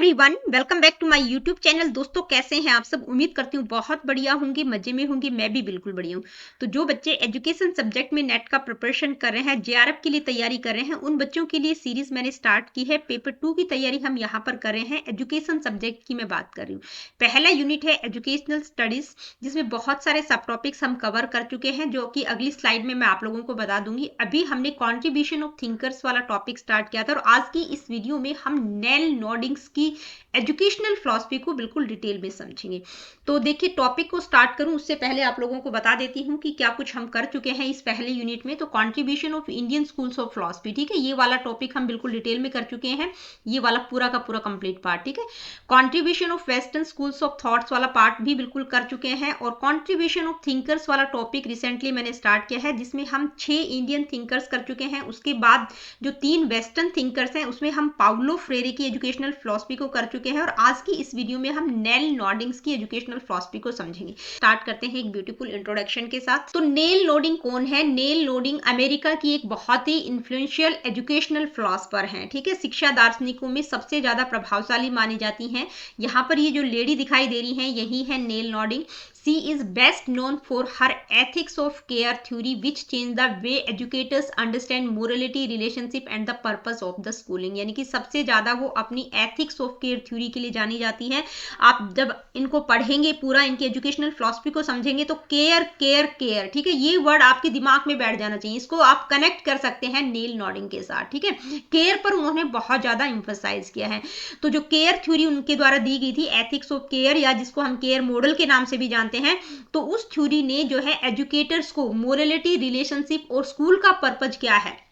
Everyone, welcome back to my YouTube channel. दोस्तों, कैसे हैं आप सब? उम्मीद करती हूँ बहुत बढ़िया होंगी, मजे में होंगी। मैं भी बिल्कुल बढ़िया हूँ। तो जो बच्चे एजुकेशन सब्जेक्ट में नेट का प्रिपरेशन कर रहे हैं, जेआरएफ के लिए तैयारी कर रहे हैं, उन बच्चों के लिए सीरीज मैंने स्टार्ट की है। पेपर 2 की तैयारी हम यहाँ पर कर रहे हैं। एजुकेशन सब्जेक्ट की मैं बात कर रही हूँ। पहला यूनिट है एजुकेशनल स्टडीज, जिसमें बहुत सारे सब टॉपिक्स हम कवर कर चुके हैं, जो कि अगली स्लाइड में मैं आप लोगों को बता दूंगी। अभी हमने कॉन्ट्रीब्यूशन ऑफ थिंकर्स वाला टॉपिक स्टार्ट किया था, और आज की इस वीडियो में हम नेल नॉर्डिंग्स की एजुकेशनल फिलॉसफी को बिल्कुल डिटेल में समझेंगे। तो देखिए, टॉपिक को स्टार्ट करूं उससे पहले आप लोगों को बता देती हूं कि क्या कुछ हम कर चुके हैं इस पहले यूनिट में। तो contribution of Indian schools of philosophy, ठीक है, ये वाला टॉपिक हम बिल्कुल डिटेल में कर चुके हैं। ये वाला पूरा का पूरा कंप्लीट पार्ट, ठीक है। Contribution of western schools of thoughts वाला पार्ट भी बिल्कुल कर चुके हैं। और कॉन्ट्रीब्यूशन ऑफ थिंकर्स वाला टॉपिक रिसेंटली मैंने स्टार्ट किया है, जिसमें हम 6 इंडियन थिंकर्स कर चुके हैं। उसके बाद जो 3 वेस्टर्न थिंकर्स हैं, उसमें हम पाउलो फ्रेरे की एजुकेशनल फिलॉसफी को कर चुके हैं। और आज की इस वीडियो में हम नेल नॉर्डिंग्स की एजुकेशनल फिलॉसफी को समझेंगे। स्टार्ट करते हैं एक ब्यूटीफुल इंट्रोडक्शन के साथ। तो नेल नॉर्डिंग कौन है? नेल नॉर्डिंग अमेरिका की एक बहुत ही इन्फ्लुएंशियल एजुकेशनल फिलॉसफर हैं, ठीक है। शिक्षा दार्शनिकों में सबसे ज्यादा प्रभावशाली मानी जाती हैं। यहाँ पर ये जो लेडी दिखाई दे रही है, यही है nail नॉर्डिंग। She is best known for her ethics of care theory, which changed the way educators understand morality, relationship and the purpose of the schooling। यानी कि सबसे ज्यादा वो अपनी ethics of care theory के लिए जानी जाती है। आप जब इनको पढ़ेंगे, पूरा इनकी एजुकेशनल फिलॉसफी को समझेंगे, तो केयर केयर केयर, ठीक है, ये वर्ड आपके दिमाग में बैठ जाना चाहिए। इसको आप कनेक्ट कर सकते हैं नेल नॉर्डिंग के साथ, ठीक है। केयर पर उन्होंने बहुत ज्यादा इंफोसाइज किया है। तो जो केयर थ्योरी उनके द्वारा दी गई थी, एथिक्स ऑफ केयर, या जिसको हम केयर मॉडल के नाम से भी जानते हैं, तो उस थ्योरी ने जो है एजुकेटर्स को मोरलिटी, रिलेशनशिप और स्कूल का पर्पज क्या है,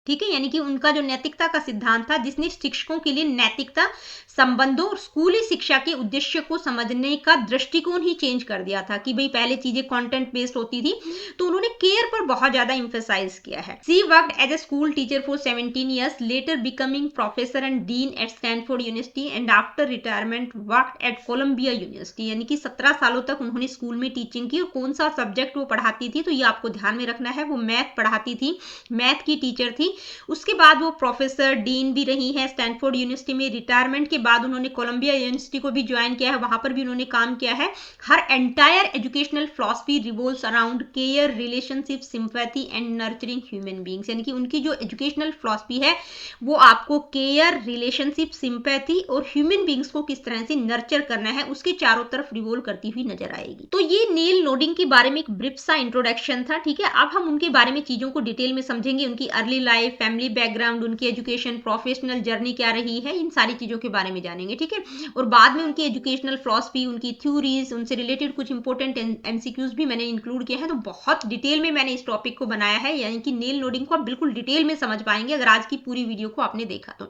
ठीक है, यानी कि उनका जो नैतिकता का सिद्धांत था, जिसने शिक्षकों के लिए नैतिकता, संबंधों और स्कूली शिक्षा के उद्देश्य को समझने का दृष्टिकोण ही चेंज कर दिया था। कि भाई पहले चीजें कंटेंट बेस्ड होती थी, तो उन्होंने केयर पर बहुत ज्यादा इंफेसाइज किया है। She worked as a school teacher for 17 years, later becoming professor and dean at Stanford university, and after retirement worked at Columbia university. यानी कि 17 सालों तक उन्होंने स्कूल में टीचिंग की। और कौन सा सब्जेक्ट वो पढ़ाती थी, तो ये आपको ध्यान में रखना है, वो मैथ पढ़ाती थी, मैथ की टीचर थी। उसके बाद वो प्रोफेसर, डीन भी रही है स्टैनफोर्ड यूनिवर्सिटी में। रिटायरमेंट के बाद उन्होंने कोलंबिया यूनिवर्सिटी को भी ज्वाइन किया है, वहां पर भी उन्होंने काम किया है। Her entire educational philosophy revolves around care, relationship, sympathy and nurturing human beings. यानी कि उनकी जो एजुकेशनल फिलॉसफी है, वो आपको केयर, रिलेशनशिप, सिंपैथी और ह्यूमन बीइंग्स को किस तरह से नर्चर करना है, उसके चारों तरफ रिवॉल्व करती हुई नजर आएगी। तो ये नेल नॉर्डिंग के बारे में एक ब्रीफ सा इंट्रोडक्शन था, ठीक है। अब हम उनके बारे में चीजों को डिटेल में समझेंगे। उनकी अर्ली लाइफ, फैमिली बैकग्राउंड, उनकी एजुकेशन, प्रोफेशनल जर्नी क्या रही है, इन सारी चीजों के बारे में जानेंगे, ठीक है। और बाद में उनकी एजुकेशनल फिलॉसफी, उनकी थ्योरीज, उनसे रिलेटेड कुछ इंपॉर्टेंट एमसीक्यूज भी मैंने इंक्लूड किए हैं। तो बहुत डिटेल में मैंने इस टॉपिक को बनाया है, यानी कि नेल नॉर्डिंग को आप बिल्कुल डिटेल में समझ पाएंगे अगर आज की पूरी वीडियो को आपने देखा तो।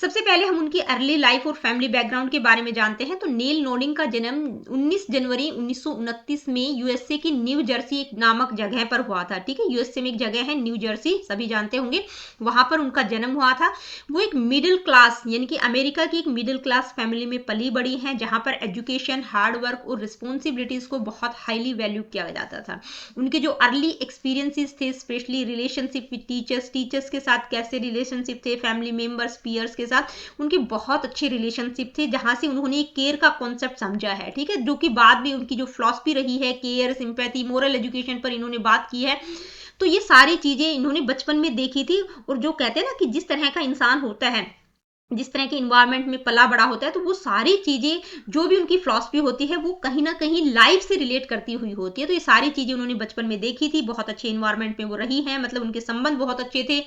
सबसे पहले हम उनकी अर्ली लाइफ और फैमिली बैकग्राउंड के बारे में जानते हैं। तो नेल नॉर्डिंग का जन्म 19 जनवरी 1929 में यूएसए की न्यू जर्सी एक नामक जगह पर हुआ था, ठीक है। यूएसए में एक जगह है न्यू जर्सी, सभी जानते होंगे, वहां पर उनका जन्म हुआ था। वो एक मिडिल क्लास, यानी कि अमेरिका की एक मिडिल क्लास फैमिली में पली बड़ी हैं, जहां पर एजुकेशन, हार्ड वर्क और रिस्पॉन्सिबिलिटीज को बहुत हाईली वैल्यू किया जाता था। उनके जो अर्ली एक्सपीरियंसेस थे, स्पेशली रिलेशनशिप विद टीचर्स के साथ कैसे रिलेशनशिप थे, फैमिली मेंबर्स, पीयर्स के साथ उनके बहुत अच्छे रिलेशनशिप थे, जहां से उन्होंने केयर का कॉन्सेप्ट समझा है, ठीक है। जो कि बाद में उनकी जो फिलॉसफी रही है, केयर, सिंपैथी, मोरल एजुकेशन पर इन्होंने बात की है। तो ये सारी चीजें इन्होंने बचपन में देखी थी। और जो कहते हैं ना कि जिस तरह का इंसान होता है, जिस तरह के इन्वायरमेंट में पला बड़ा होता है, तो वो सारी चीजें जो भी उनकी फिलॉसफी होती है, वो कहीं ना कहीं लाइफ से रिलेट करती हुई होती है। तो ये सारी चीजें उन्होंने बचपन में देखी थी, बहुत अच्छे इन्वायरमेंट में वो रही हैं, मतलब उनके संबंध बहुत अच्छे थे।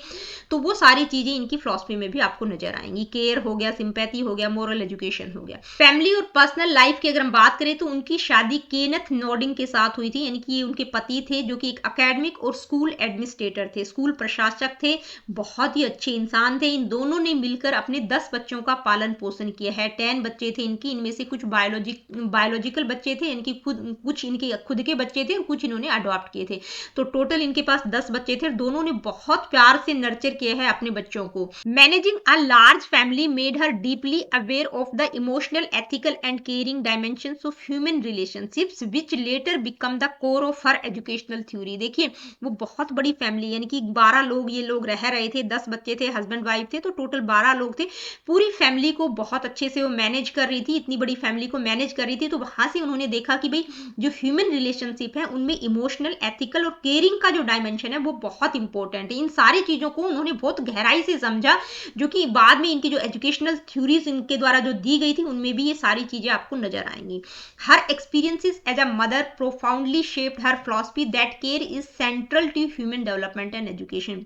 तो वो सारी चीजें इनकी फिलॉसफी में भी आपको नजर आएंगी। केयर हो गया, सिंपैथी हो गया, मोरल एजुकेशन हो गया। फैमिली और पर्सनल लाइफ की अगर हम बात करें, तो उनकी शादी केनेथ नॉर्डिंग के साथ हुई थी, यानी कि ये उनके पति थे, जो कि एक अकेडमिक और स्कूल एडमिनिस्ट्रेटर थे, स्कूल प्रशासक थे, बहुत ही अच्छे इंसान थे। इन दोनों ने मिलकर अपने 10 बच्चों का पालन पोषण किया है। 10 बच्चे थे इनकी, इनमें से कुछ बायोलॉजिकल बच्चे थे, इनकी कुछ इनके खुद के बच्चे थे, और कुछ इन्होंने अडॉप्ट किए थे। तो टोटल इनके पास 10 बच्चे थे, और दोनों ने बहुत प्यार से नर्चर किया है अपने बच्चों को। Managing a large family made her deeply aware of the emotional, ethical and caring dimensions of human relationships, which letter become the core of her educational theory. देखिए, वो बहुत बड़ी फैमिली, यानी कि 12 लोग ये लोग रह रहे थे, 10 बच्चे थे, हस्बैंड वाइफ थे, तो टोटल 12 लोग थे। पूरी फैमिली को बहुत अच्छे से वो मैनेज कर रही थी, इतनी बड़ी फैमिली को मैनेज कर रही थी। तो वहां से उन्होंने देखा कि भाई जो ह्यूमन रिलेशनशिप है उनमें इमोशनल, एथिकल और केयरिंग का जो डायमेंशन है वो बहुत इंपॉर्टेंट है। इन सारी चीजों को उन्होंने बहुत गहराई से समझा, जो कि बाद में इनकी जो एजुकेशनल थ्योरीज इनके द्वारा जो दी गई थी उनमें भी ये सारी चीजें आपको नजर आएंगी। Her experiences as a mother profoundly shaped her philosophy that care is central to human development and education.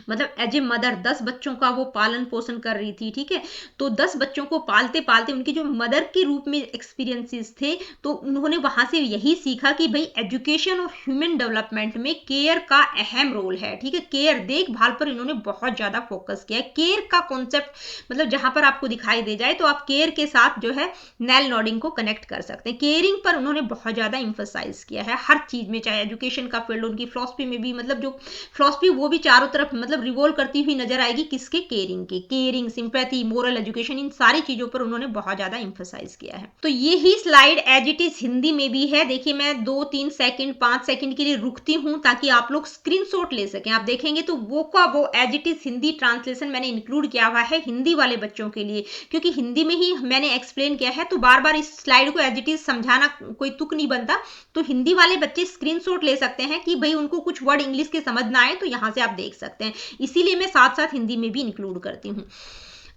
मतलब एज ए मदर 10 बच्चों का वो पालन पोषण कर रही थी, ठीक है। तो 10 बच्चों को पालते पालते उनके जो मदर के रूप में एक्सपीरियंसेस थे, तो उन्होंने वहां से यही सीखा कि भाई एजुकेशन और ह्यूमन डेवलपमेंट में केयर का अहम रोल है, ठीक है। केयर, देखभाल पर इन्होंने बहुत ज्यादा फोकस किया है। केयर का कॉन्सेप्ट मतलब जहां पर आपको दिखाई दे जाए तो आप केयर के साथ जो है नेल नॉडिंग को कनेक्ट कर सकते हैं। केयरिंग पर उन्होंने बहुत ज्यादा इंफोसाइज किया है हर चीज में, चाहे एजुकेशन का फील्ड, उनकी फिलॉसफी में भी, मतलब जो फिलॉसफी वो भी चारों तरफ मतलब रिवॉल्व करती हुई नजर आएगी किसके, केयरिंग की। केयरिंग, सिंपैथी, मोरल एजुकेशन, इन सारी चीजों पर उन्होंने बहुत ज्यादा इंफोसाइज किया है। तो ये ही slide as it is Hindi में भी है। देखिए मैं 2-3 सेकंड 5 सेकंड के लिए रुकती हूं ताकि आप लोग स्क्रीनशॉट ले सकें। आप देखेंगे तो वो का वो as it is Hindi translation मैंने इंक्लूड किया हुआ है हिंदी वाले बच्चों के लिए, क्योंकि हिंदी में ही मैंने एक्सप्लेन किया है, तो बार बार इस स्लाइड को एज इट इज समझाना कोई तुक नहीं बनता। तो हिंदी वाले बच्चे स्क्रीनशॉट ले सकते हैं कि भाई उनको कुछ वर्ड इंग्लिश के समझ ना आए तो यहां से आप देख सकते हैं, इसीलिए मैं साथ साथ हिंदी में भी इंक्लूड करती हूँ।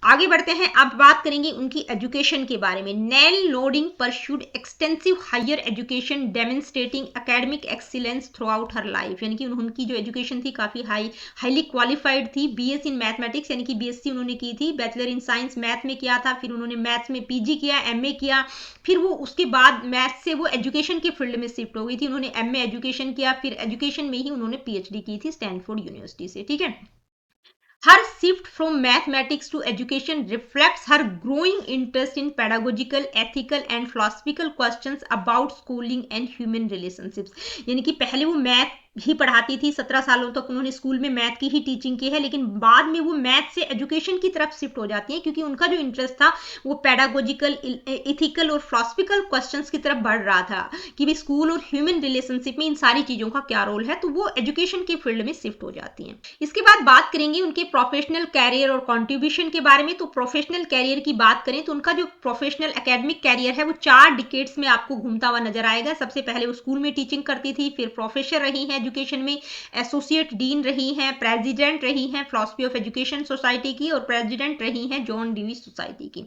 आगे बढ़ते हैं, अब बात करेंगे उनकी एजुकेशन के बारे में। Nel Noddings pursued extensive higher education demonstrating academic excellence throughout her life, यानी कि उनकी जो एजुकेशन थी काफी हाईली क्वालिफाइड थी। बीएससी इन मैथमेटिक्स यानी कि बीएससी उन्होंने की थी, बैचलर इन साइंस मैथ में किया था, फिर उन्होंने मैथ्स में पीजी किया, एमए किया, फिर वो उसके बाद मैथ्स से वो एजुकेशन के फील्ड में शिफ्ट हो गई थी। उन्होंने एमए एजुकेशन किया, फिर एजुकेशन में ही उन्होंने पीएचडी की थी स्टैनफोर्ड यूनिवर्सिटी से, ठीक है। Her shift from mathematics to education reflects her growing interest in pedagogical, ethical and philosophical questions about schooling and human relationships। यानी कि पहले वो मैथ ही पढ़ाती थी, 17 सालों तक उन्होंने स्कूल में मैथ की ही टीचिंग की है, लेकिन बाद में वो मैथ से एजुकेशन की तरफ शिफ्ट हो जाती है, क्योंकि उनका जो इंटरेस्ट था वो पेडागोजिकल, इथिकल और फिलॉसफिकल क्वेश्चंस की तरफ बढ़ रहा था कि भाई स्कूल और ह्यूमन रिलेशनशिप में इन सारी चीजों का क्या रोल है, तो वो एजुकेशन के फील्ड में शिफ्ट हो जाती हैं। इसके बाद बात करेंगे उनके प्रोफेशनल कैरियर और कॉन्ट्रीब्यूशन के बारे में। तो प्रोफेशनल कैरियर की बात करें तो उनका जो प्रोफेशनल एकेडमिक कैरियर है वो 4 डिकेड्स में आपको घूमता हुआ नजर आएगा। सबसे पहले वो स्कूल में टीचिंग करती थी, फिर प्रोफेसर रही है एजुकेशन में, एसोसिएट डीन रही हैं, प्रेसिडेंट रही हैं फिलॉसफी ऑफ एजुकेशन सोसाइटी की, और प्रेसिडेंट रही हैं जॉन डीवी सोसाइटी की।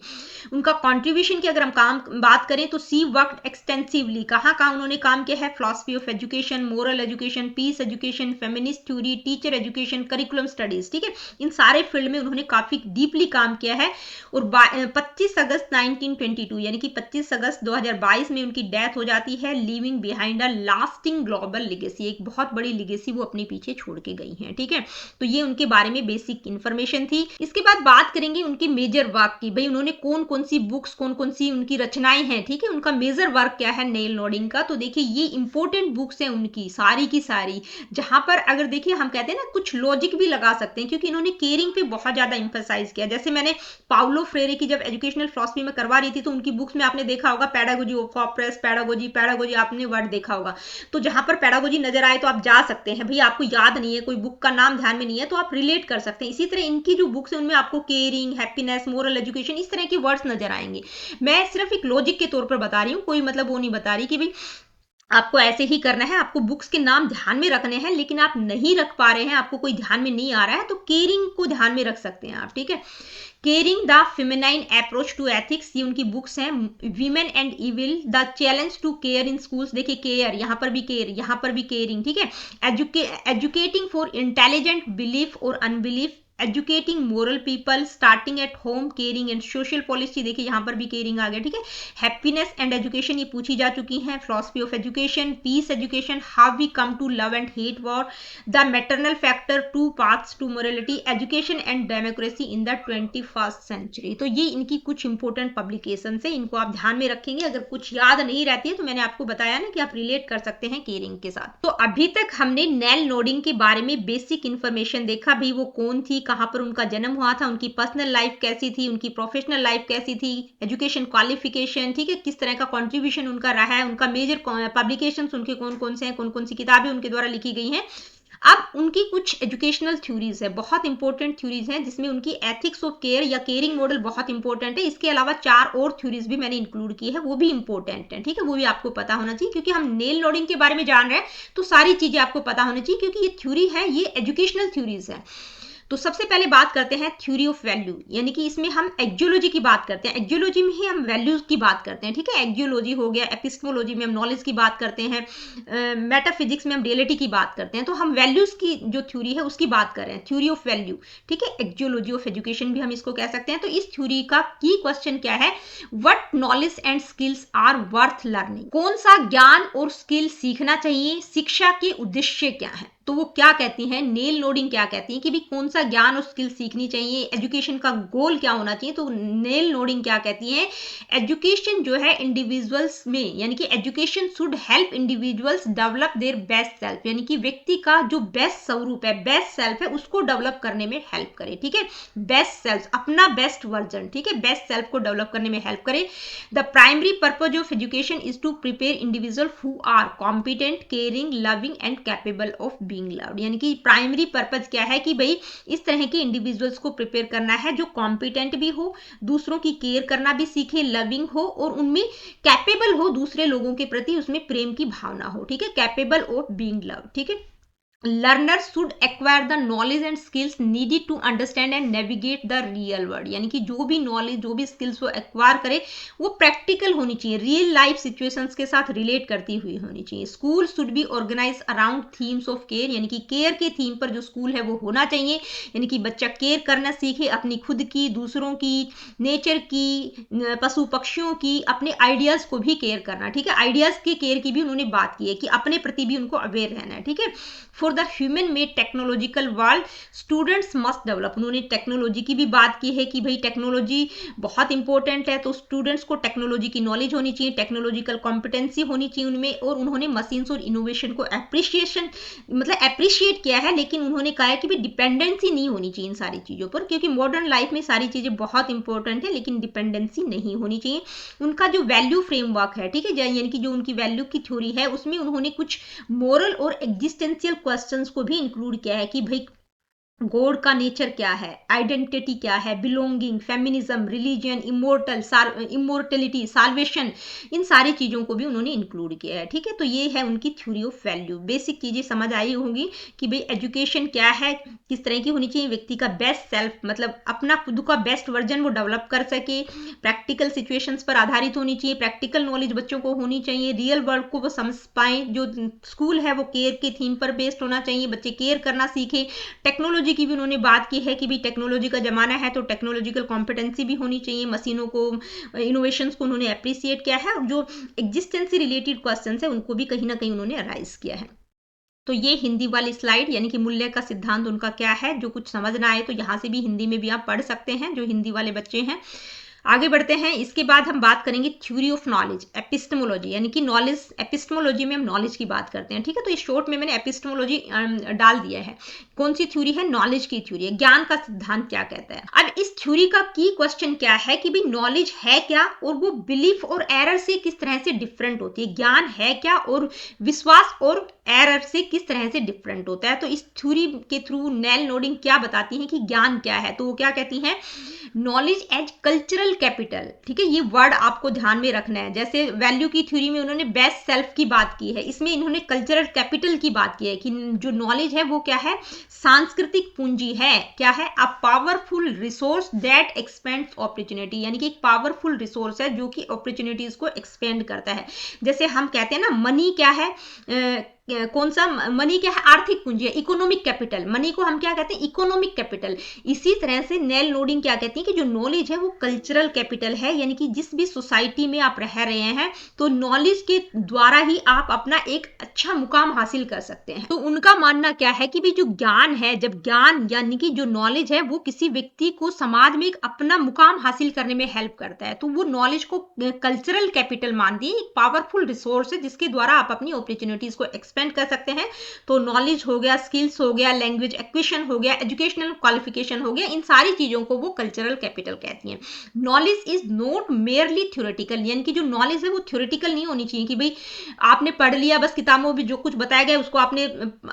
उनका कंट्रीब्यूशन की अगर हम काम बात करें तो सी वर्कड एक्सटेंसिवली, कहाँ कहाँ उन्होंने काम किया है, philosophy of education, moral education, peace education, feminist theory, teacher education, curriculum studies, ठीक है। इन सारे फील्ड में उन्होंने काफी डीपली काम किया है। और 25 अगस्त 1922 यानी कि 25 अगस्त 2022 में उनकी डेथ हो जाती है, living behind a lasting global legacy, एक बहुत बड़ी लिगेसी वो अपने पीछे छोड़ के गई हैं, ठीक है। तो ये उनके बारे में बेसिक इंफॉर्मेशन थी। इसके बाद बात करेंगे उनके मेजर वर्क की, भाई उन्होंने कौन कौन सी बुक्स, कौन कौन सी उनकी रचनाएं हैं, ठीक है। उनका मेजर वर्क क्या है नेल नोडिंग का, तो देखिए ये इंपॉर्टेंट बुक्स हैं उनकी सारी की सारी, जहां पर अगर देखिए हम कहते हैं ना कुछ लॉजिक भी लगा सकते हैं, क्योंकि इन्होंने केयरिंग पे बहुत ज्यादा इंफोसाइज किया। जैसे मैंने पाउलो फ्रेरे की जब एजुकेशनल फिलॉसफी में करवा रही थी तो उनकी बुक्स में आपने देखा होगा pedagogy of oppress, pedagogy, pedagogy आपने वर्ड देखा होगा। तो जहां पर पेडागोजी नजर आए तो आप जा सकते हैं, भाई आपको याद नहीं है, कोई बुक का नाम ध्यान में नहीं है तो आप रिलेट कर सकते हैं। इसी तरह इनकी जो बुक्स है उनमें आपको केयरिंग, हैप्पीनेस, मोरल एजुकेशन, इस तरह के वर्ड्स नजर आएंगे। मैं सिर्फ एक लॉजिक के तौर पर बता रही हूँ, कोई मतलब वो नहीं बता रही कि भाई आपको ऐसे ही करना है, आपको बुक्स के नाम ध्यान में रखने हैं, लेकिन आप नहीं रख पा रहे हैं, आपको कोई ध्यान में नहीं आ रहा है, तो केयरिंग को ध्यान में रख सकते हैं आप, ठीक है। Caring the feminine approach to ethics, ये उनकी बुक्स हैं। Women and evil, the challenge to care in schools, देखिए केयर, यहाँ पर भी केयर, यहाँ पर भी केयरिंग, ठीक है। एजुकेटिंग फॉर इंटेलिजेंट बिलीफ और unbelief, educating moral people starting at home, caring and social policy, देखिए यहाँ पर भी केयरिंग आ गया, ठीक है। हैप्पीनेस एंड एजुकेशन ये पूछी जा चुकी हैं। Philosophy of education, peace education, how we come to love and hate war, the maternal factor, two paths to morality, education and democracy in the 21st century. तो ये इनकी कुछ इंपॉर्टेंट पब्लिकेशन है, इनको आप ध्यान में रखेंगे। अगर कुछ याद नहीं रहती है तो मैंने आपको बताया ना कि आप रिलेट कर सकते हैं केयरिंग के साथ। तो अभी तक हमने नेल नोडिंग के बारे में बेसिक इंफॉर्मेशन देखा, भी वो कौन थी, कहां पर उनका जन्म हुआ था, उनकी पर्सनल लाइफ कैसी थी, उनकी प्रोफेशनल लाइफ कैसी थी, एजुकेशन क्वालिफिकेशन, ठीक है, किस तरह का कंट्रीब्यूशन उनका रहा है, उनका मेजर पब्लिकेशंस उनके कौन कौन से हैं, कौन कौन सी किताबें उनके द्वारा लिखी गई हैं। अब उनकी कुछ एजुकेशनल थ्योरीज है, बहुत इंपॉर्टेंट थ्योरीज हैं, जिसमें उनकी एथिक्स ऑफ केयर या केयरिंग मॉडल बहुत इंपॉर्टेंट है। इसके अलावा 4 और थ्योरीज भी मैंने इंक्लूड की है, वो भी इंपॉर्टेंट है, ठीक है, वो भी आपको पता होना चाहिए, क्योंकि हम नेल नोडिंग के बारे में जान रहे हैं तो सारी चीजें आपको पता होनी चाहिए, क्योंकि ये थ्योरी है, ये एजुकेशनल थ्योरीज है। तो सबसे पहले बात करते हैं थ्योरी ऑफ वैल्यू, यानी कि इसमें हम एक्जियोलॉजी की बात करते हैं, एक्जियोलॉजी में ही हम वैल्यूज की बात करते हैं, ठीक है। एक्जियोलॉजी हो गया, एपिस्टोमोलॉजी में हम नॉलेज की बात करते हैं, मेटाफिजिक्स में हम रियलिटी की बात करते हैं। तो हम वैल्यूज की जो थ्योरी है उसकी बात कर रहे हैं, थ्योरी ऑफ वैल्यू, ठीक है। एक्जियोलॉजी ऑफ एजुकेशन भी हम इसको कह सकते हैं। तो इस थ्योरी का की क्वेश्चन क्या है, what knowledge and skills are worth learning, कौन सा ज्ञान और स्किल सीखना चाहिए, शिक्षा के उद्देश्य क्या है। तो वो क्या कहती हैं, नेल नोडिंग क्या कहती है कि भी कौन सा ज्ञान और स्किल सीखनी चाहिए, एजुकेशन का गोल क्या होना चाहिए। तो नेल नोडिंग क्या कहती है, एजुकेशन जो है इंडिविजुअल्स में, यानी कि education should help individuals develop their best self, यानी कि व्यक्ति का जो बेस्ट स्वरूप है, बेस्ट सेल्फ है, उसको डेवलप करने में हेल्प करे, ठीक है। बेस्ट सेल्फ, अपना बेस्ट वर्जन, ठीक है, बेस्ट सेल्फ को डेवलप करने में हेल्प करे। The primary purpose of education is to prepare individual who are competent, caring, loving and capable of being loved, यानी कि प्राइमरी पर्पज क्या है कि भाई इस तरह के इंडिविजुअल्स को प्रिपेयर करना है जो कॉम्पिटेंट भी हो, दूसरों की केयर करना भी सीखे, लविंग हो और उनमें कैपेबल हो, दूसरे लोगों के प्रति उसमें प्रेम की भावना हो, ठीक है, कैपेबल ऑफ बीइंग लव्ड, ठीक है। Learner should acquire the knowledge and skills needed to understand and navigate the real world, यानी कि जो भी नॉलेज, जो भी स्किल्स वो एक्वायर करे वो प्रैक्टिकल होनी चाहिए, रियल लाइफ सिचुएशंस के साथ रिलेट करती हुई होनी चाहिए। School should be organise around themes of care, यानी कि केयर के थीम पर जो स्कूल है वो होना चाहिए, यानी कि बच्चा केयर करना सीखे, अपनी खुद की, दूसरों की, नेचर की, पशु पक्षियों की, अपने आइडियाज को भी केयर करना, ठीक है। आइडियाज के केयर की भी उन्होंने बात की है कि अपने प्रति भी उनको अवेयर रहना है, ठीक है। For the human made technological world students must develop, उन्होंने टेक्नोलॉजी की भी बात की है कि भाई टेक्नोलॉजी बहुत इंपॉर्टेंट है, तो स्टूडेंट्स को टेक्नोलॉजी की नॉलेज होनी चाहिए, टेक्नोलॉजिकल कॉम्पिटेंसी होनी चाहिए उनमें। और उन्होंने मशीन्स और इनोवेशन को एप्रिशिएशन, मतलब एप्रिशिएट किया है, लेकिन उन्होंने कहा है कि भाई डिपेंडेंसी नहीं होनी चाहिए इन सारी चीज़ों पर, क्योंकि मॉडर्न लाइफ में सारी चीज़ें बहुत इंपॉर्टेंट है, लेकिन डिपेंडेंसी नहीं होनी चाहिए। उनका जो वैल्यू फ्रेमवर्क है, ठीक है, यानी कि जो उनकी वैल्यू की थ्योरी है उसमें उन्होंने कुछ मोरल और एग्जिस्टेंशियल क्वेश्चंस को भी इंक्लूड किया है कि भाई गॉड का नेचर क्या है, आइडेंटिटी क्या है, belonging, feminism, religion, immortality, salvation, इन सारी चीज़ों को भी उन्होंने इंक्लूड किया है, ठीक है। तो ये है उनकी थ्योरी ऑफ वैल्यू। बेसिक चीज़ें समझ आई होंगी कि भाई एजुकेशन क्या है, किस तरह की होनी चाहिए, व्यक्ति का बेस्ट सेल्फ, मतलब अपना खुद का बेस्ट वर्जन वो डेवलप कर सके, प्रैक्टिकल सिचुएशंस पर आधारित होनी चाहिए, प्रैक्टिकल नॉलेज बच्चों को होनी चाहिए, रियल वर्ल्ड को वो समझ पाएँ, जो स्कूल है वो केयर के थीम पर बेस्ड होना चाहिए, बच्चे केयर करना सीखें। टेक्नोलॉजी की भी उन्होंने बात की है कि भी टेक्नोलॉजी का जमाना है तो टेक्नोलॉजिकल कॉम्पिटेंसी भी होनी चाहिए, मशीनों को, इनोवेशंस को उन्होंने अप्रिशिएट किया है, और जो एग्जिस्टेंस से रिलेटेड क्वेश्चंस है उनको भी कहीं ना कहीं उन्होंने अराइज किया है। तो ये हिंदी वाली स्लाइड, यानी कि मूल्य का सिद्धांत उनका क्या है, जो कुछ समझ ना आए तो यहाँ से भी हिंदी में भी आप पढ़ सकते हैं, जो हिंदी वाले बच्चे हैं। आगे बढ़ते हैं, इसके बाद हम बात करेंगे थ्योरी ऑफ नॉलेज, एपिस्टेमोलॉजी, यानी कि नॉलेज, एपिस्टेमोलॉजी में हम नॉलेज की बात करते हैं, ठीक है। तो इस शॉर्ट में मैंने एपिस्टेमोलॉजी डाल दिया है। कौन सी थ्योरी है, नॉलेज की थ्योरी है, ज्ञान का सिद्धांत क्या कहता है। अब इस थ्योरी का की क्वेश्चन क्या है कि भाई नॉलेज है क्या, और वो बिलीफ और एरर से किस तरह से डिफरेंट होती है, ज्ञान है क्या और विश्वास और एरर से किस तरह से डिफरेंट होता है। तो इस थ्योरी के थ्रू नेल नोडिंग क्या बताती है कि ज्ञान क्या है, तो वो क्या कहती है, नॉलेज एज कल्चरल कैपिटल, ठीक है, ये वर्ड आपको ध्यान में रखना है। जैसे वैल्यू की थ्योरी में उन्होंने बेस्ट सेल्फ की बात की है, इसमें इन्होंने कल्चरल कैपिटल की बात की है कि जो नॉलेज है वो क्या है, सांस्कृतिक पूंजी है, क्या है, a powerful resource that expends opportunity, यानी कि एक पावरफुल रिसोर्स है जो कि अपॉर्चुनिटीज को एक्सपेंड करता है। जैसे हम कहते हैं ना, मनी क्या है, कौन सा मनी क्या है, आर्थिक पूंजी है, इकोनॉमिक कैपिटल, मनी को हम क्या कहते हैं, इकोनॉमिक कैपिटल। इसी तरह से नेल नोडिंग क्या कहती है कि जो नॉलेज है वो कल्चरल कैपिटल है, यानी कि जिस भी सोसाइटी में आप रह रहे हैं तो नॉलेज के द्वारा ही आप अपना एक अच्छा मुकाम हासिल कर सकते हैं। तो उनका मानना क्या है कि भी जो ज्ञान है, जब ज्ञान यानी कि जो नॉलेज है वो किसी व्यक्ति को समाज में एक अपना मुकाम हासिल करने में हेल्प करता है, तो वो नॉलेज को कल्चरल कैपिटल मान दिए, एक पावरफुल रिसोर्स है जिसके द्वारा आप अपनी अपॉर्चुनिटीज को एक्सपेंड कर सकते हैं। तो नॉलेज हो गया, स्किल्स हो गया, लैंग्वेज एक्विजिशन हो गया, एजुकेशनल क्वालिफिकेशन हो गया, इन सारी चीजों को वो कल्चरल कैपिटल कहती हैं। Knowledge is not merely theoretical, यानी कि जो नॉलेज है वो थ्योरेटिकल नहीं होनी चाहिए कि भाई आपने पढ़ लिया बस किताबों में जो कुछ बताया गया उसको आपने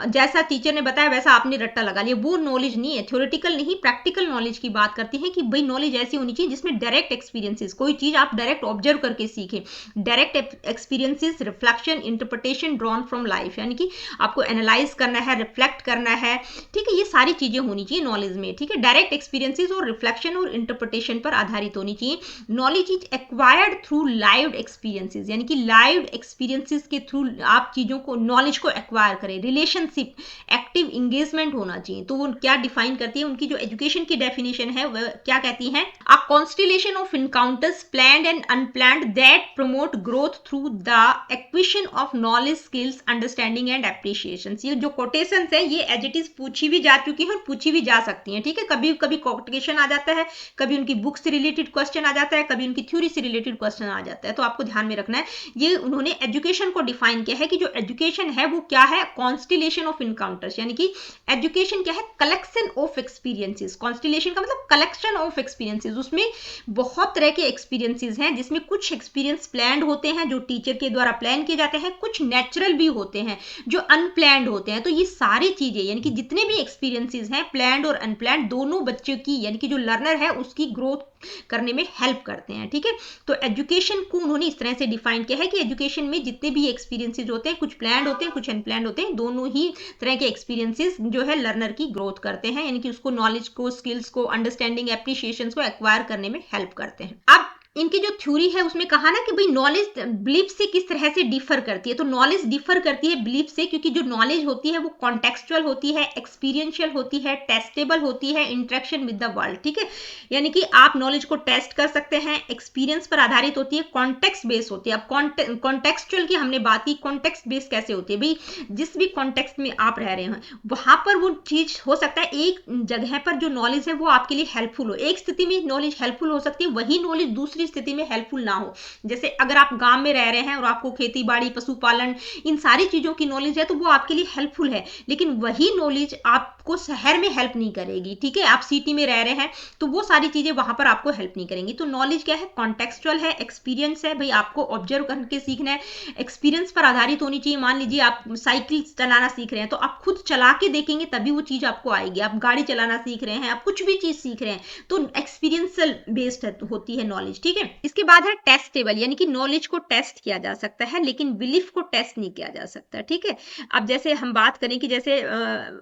जैसा टीचर ने बताया वैसा आपने रट्टा लगा लिया, वो नॉलेज नहीं है। थ्योरेटिकल नहीं, प्रैक्टिकल नॉलेज की बात करती है कि भाई नॉलेज ऐसी होनी चाहिए जिसमें डायरेक्ट एक्सपीरियंसेस, कोई चीज आप डायरेक्ट ऑब्जर्व करके सीखें, direct experiences, reflection, interpretation drawn from life, यानी कि आपको एनालाइज करना है, रिफ्लेक्ट करना है, ठीक है, ये सारी चीजें होनी चाहिए नॉलेज में, ठीक है। डायरेक्ट एक्सपीरियंसेस और रिफ्लेक्शन और इंटरप्रिटेशन पर आधारित होनी चाहिए। Knowledge is acquired through live experiences, यानी कि लाइव एक्सपीरियंसेस के थ्रू आप चीजों को, नॉलेज को एक्वायर करें। रिलेशनशिप, एक्टिव इंगेजमेंट होना चाहिए। तो वो क्या डिफाइन करती है, उनकी जो एजुकेशन की डेफिनेशन है वह क्या कहती है, a constellation of encounters planned and unplanned that promote growth through the acquisition of knowledge, skills, understanding and appreciation. ये जो कोटेशंस है ये एज इट इज पूछी भी जा चुकी है और पूछी भी जा सकती है, ठीक है। कभी कभी कोटेशन आ जाता है, कभी उनकी बुक से रिलेटेड क्वेश्चन आ जाता है, कभी उनकी थ्योरी से रिलेटेड क्वेश्चन आ जाता है। तो आपको ध्यान में रखना है, ये उन्होंने एजुकेशन को डिफाइन किया है कि जो एजुकेशन है वो क्या है, कॉन्स्टिलेशन ऑफ इनकाउंटर्स, यानी कि एजुकेशन क्या है, कलेक्शन ऑफ एक्सपीरियंसेस। कॉन्स्टिलेशन का मतलब कलेक्शन ऑफ एक्सपीरियंसेस, उसमें बहुत तरह के एक्सपीरियंसेस हैं जिसमें कुछ एक्सपीरियंस प्लान्ड होते हैं जो टीचर के द्वारा प्लान किए जाते हैं, कुछ नेचुरल भी होते हैं जो अनप्लान्ड होते हैं। तो ये सारी चीजें यानी कि जितने भी एक्सपीरियंसेस हैं प्लान्ड और अनप्लान्ड, दोनों बच्चों की यानी कि जो लर्नर है उसकी ग्रोथ करने में हेल्प करते हैं, ठीक है। तो एजुकेशन को उन्होंने इस तरह से डिफाइन किया है कि एजुकेशन में जितने भी एक्सपीरियंसेस होते हैं, कुछ प्लान्ड होते हैं, कुछ अनप्लान्ड होते हैं, दोनों ही तरह के एक्सपीरियंसेस जो है लर्नर की ग्रोथ करते हैं, यानी कि उसको नॉलेज को, स्किल्स को, अंडरस्टैंडिंग, एप्रिसिएशन को एक्वायर करने में हेल्प करते हैं। अब इनकी जो थ्योरी है उसमें कहा ना कि भाई नॉलेज बिलीफ से किस तरह से डिफर करती है। तो नॉलेज डिफर करती है बिलीफ से, क्योंकि जो नॉलेज होती है वो कॉन्टेक्सचुअल होती है, एक्सपीरियंशियल होती है, टेस्टेबल होती है, इंटरेक्शन विद द वर्ल्ड, ठीक है। यानी कि आप नॉलेज को टेस्ट कर सकते हैं, एक्सपीरियंस पर आधारित होती है, कॉन्टेक्स्ट बेस्ड होती है। अब कॉन्टेक्सचुअल की हमने बात की, कॉन्टेक्स्ट बेस्ड कैसे होती है, भाई जिस भी कॉन्टेक्स्ट में आप रह रहे हैं वहां पर वो चीज हो सकता है एक जगह पर जो नॉलेज है वो आपके लिए हेल्पफुल हो, एक स्थिति में नॉलेज हेल्पफुल हो सकती है, वही नॉलेज दूसरी स्थिति में हेल्पफुल ना हो। जैसे अगर आप गांव में रह रहे हैं और आपको खेती बाड़ी, पशुपालन, इन सारी चीजों की नॉलेज है तो वो आपके लिए हेल्पफुल है, लेकिन वही नॉलेज आपको शहर में हेल्प नहीं करेगी, ठीक है। आप सिटी में रह रहे हैं तो वो सारी चीजें वहां पर आपको हेल्प नहीं करेंगी। तो नॉलेज क्या है, कॉन्टेक्सचुअल है, एक्सपीरियंस है, भाई आपको ऑब्जर्व करके सीखना है, एक्सपीरियंस पर आधारित होनी चाहिए। मान लीजिए आप साइकिल चलाना सीख रहे हैं तो आप खुद चला के देखेंगे तभी वो चीज आपको आएगी। आप गाड़ी चलाना सीख रहे हैं, आप कुछ भी चीज सीख रहे हैं तो एक्सपीरियंशियल बेस्ड होती है नॉलेज, ठीक है। इसके बाद है टेस्टेबल, यानी कि नॉलेज को टेस्ट किया जा सकता है लेकिन बिलीफ को टेस्ट नहीं किया जा सकता, ठीक है। अब जैसे हम बात करें कि जैसे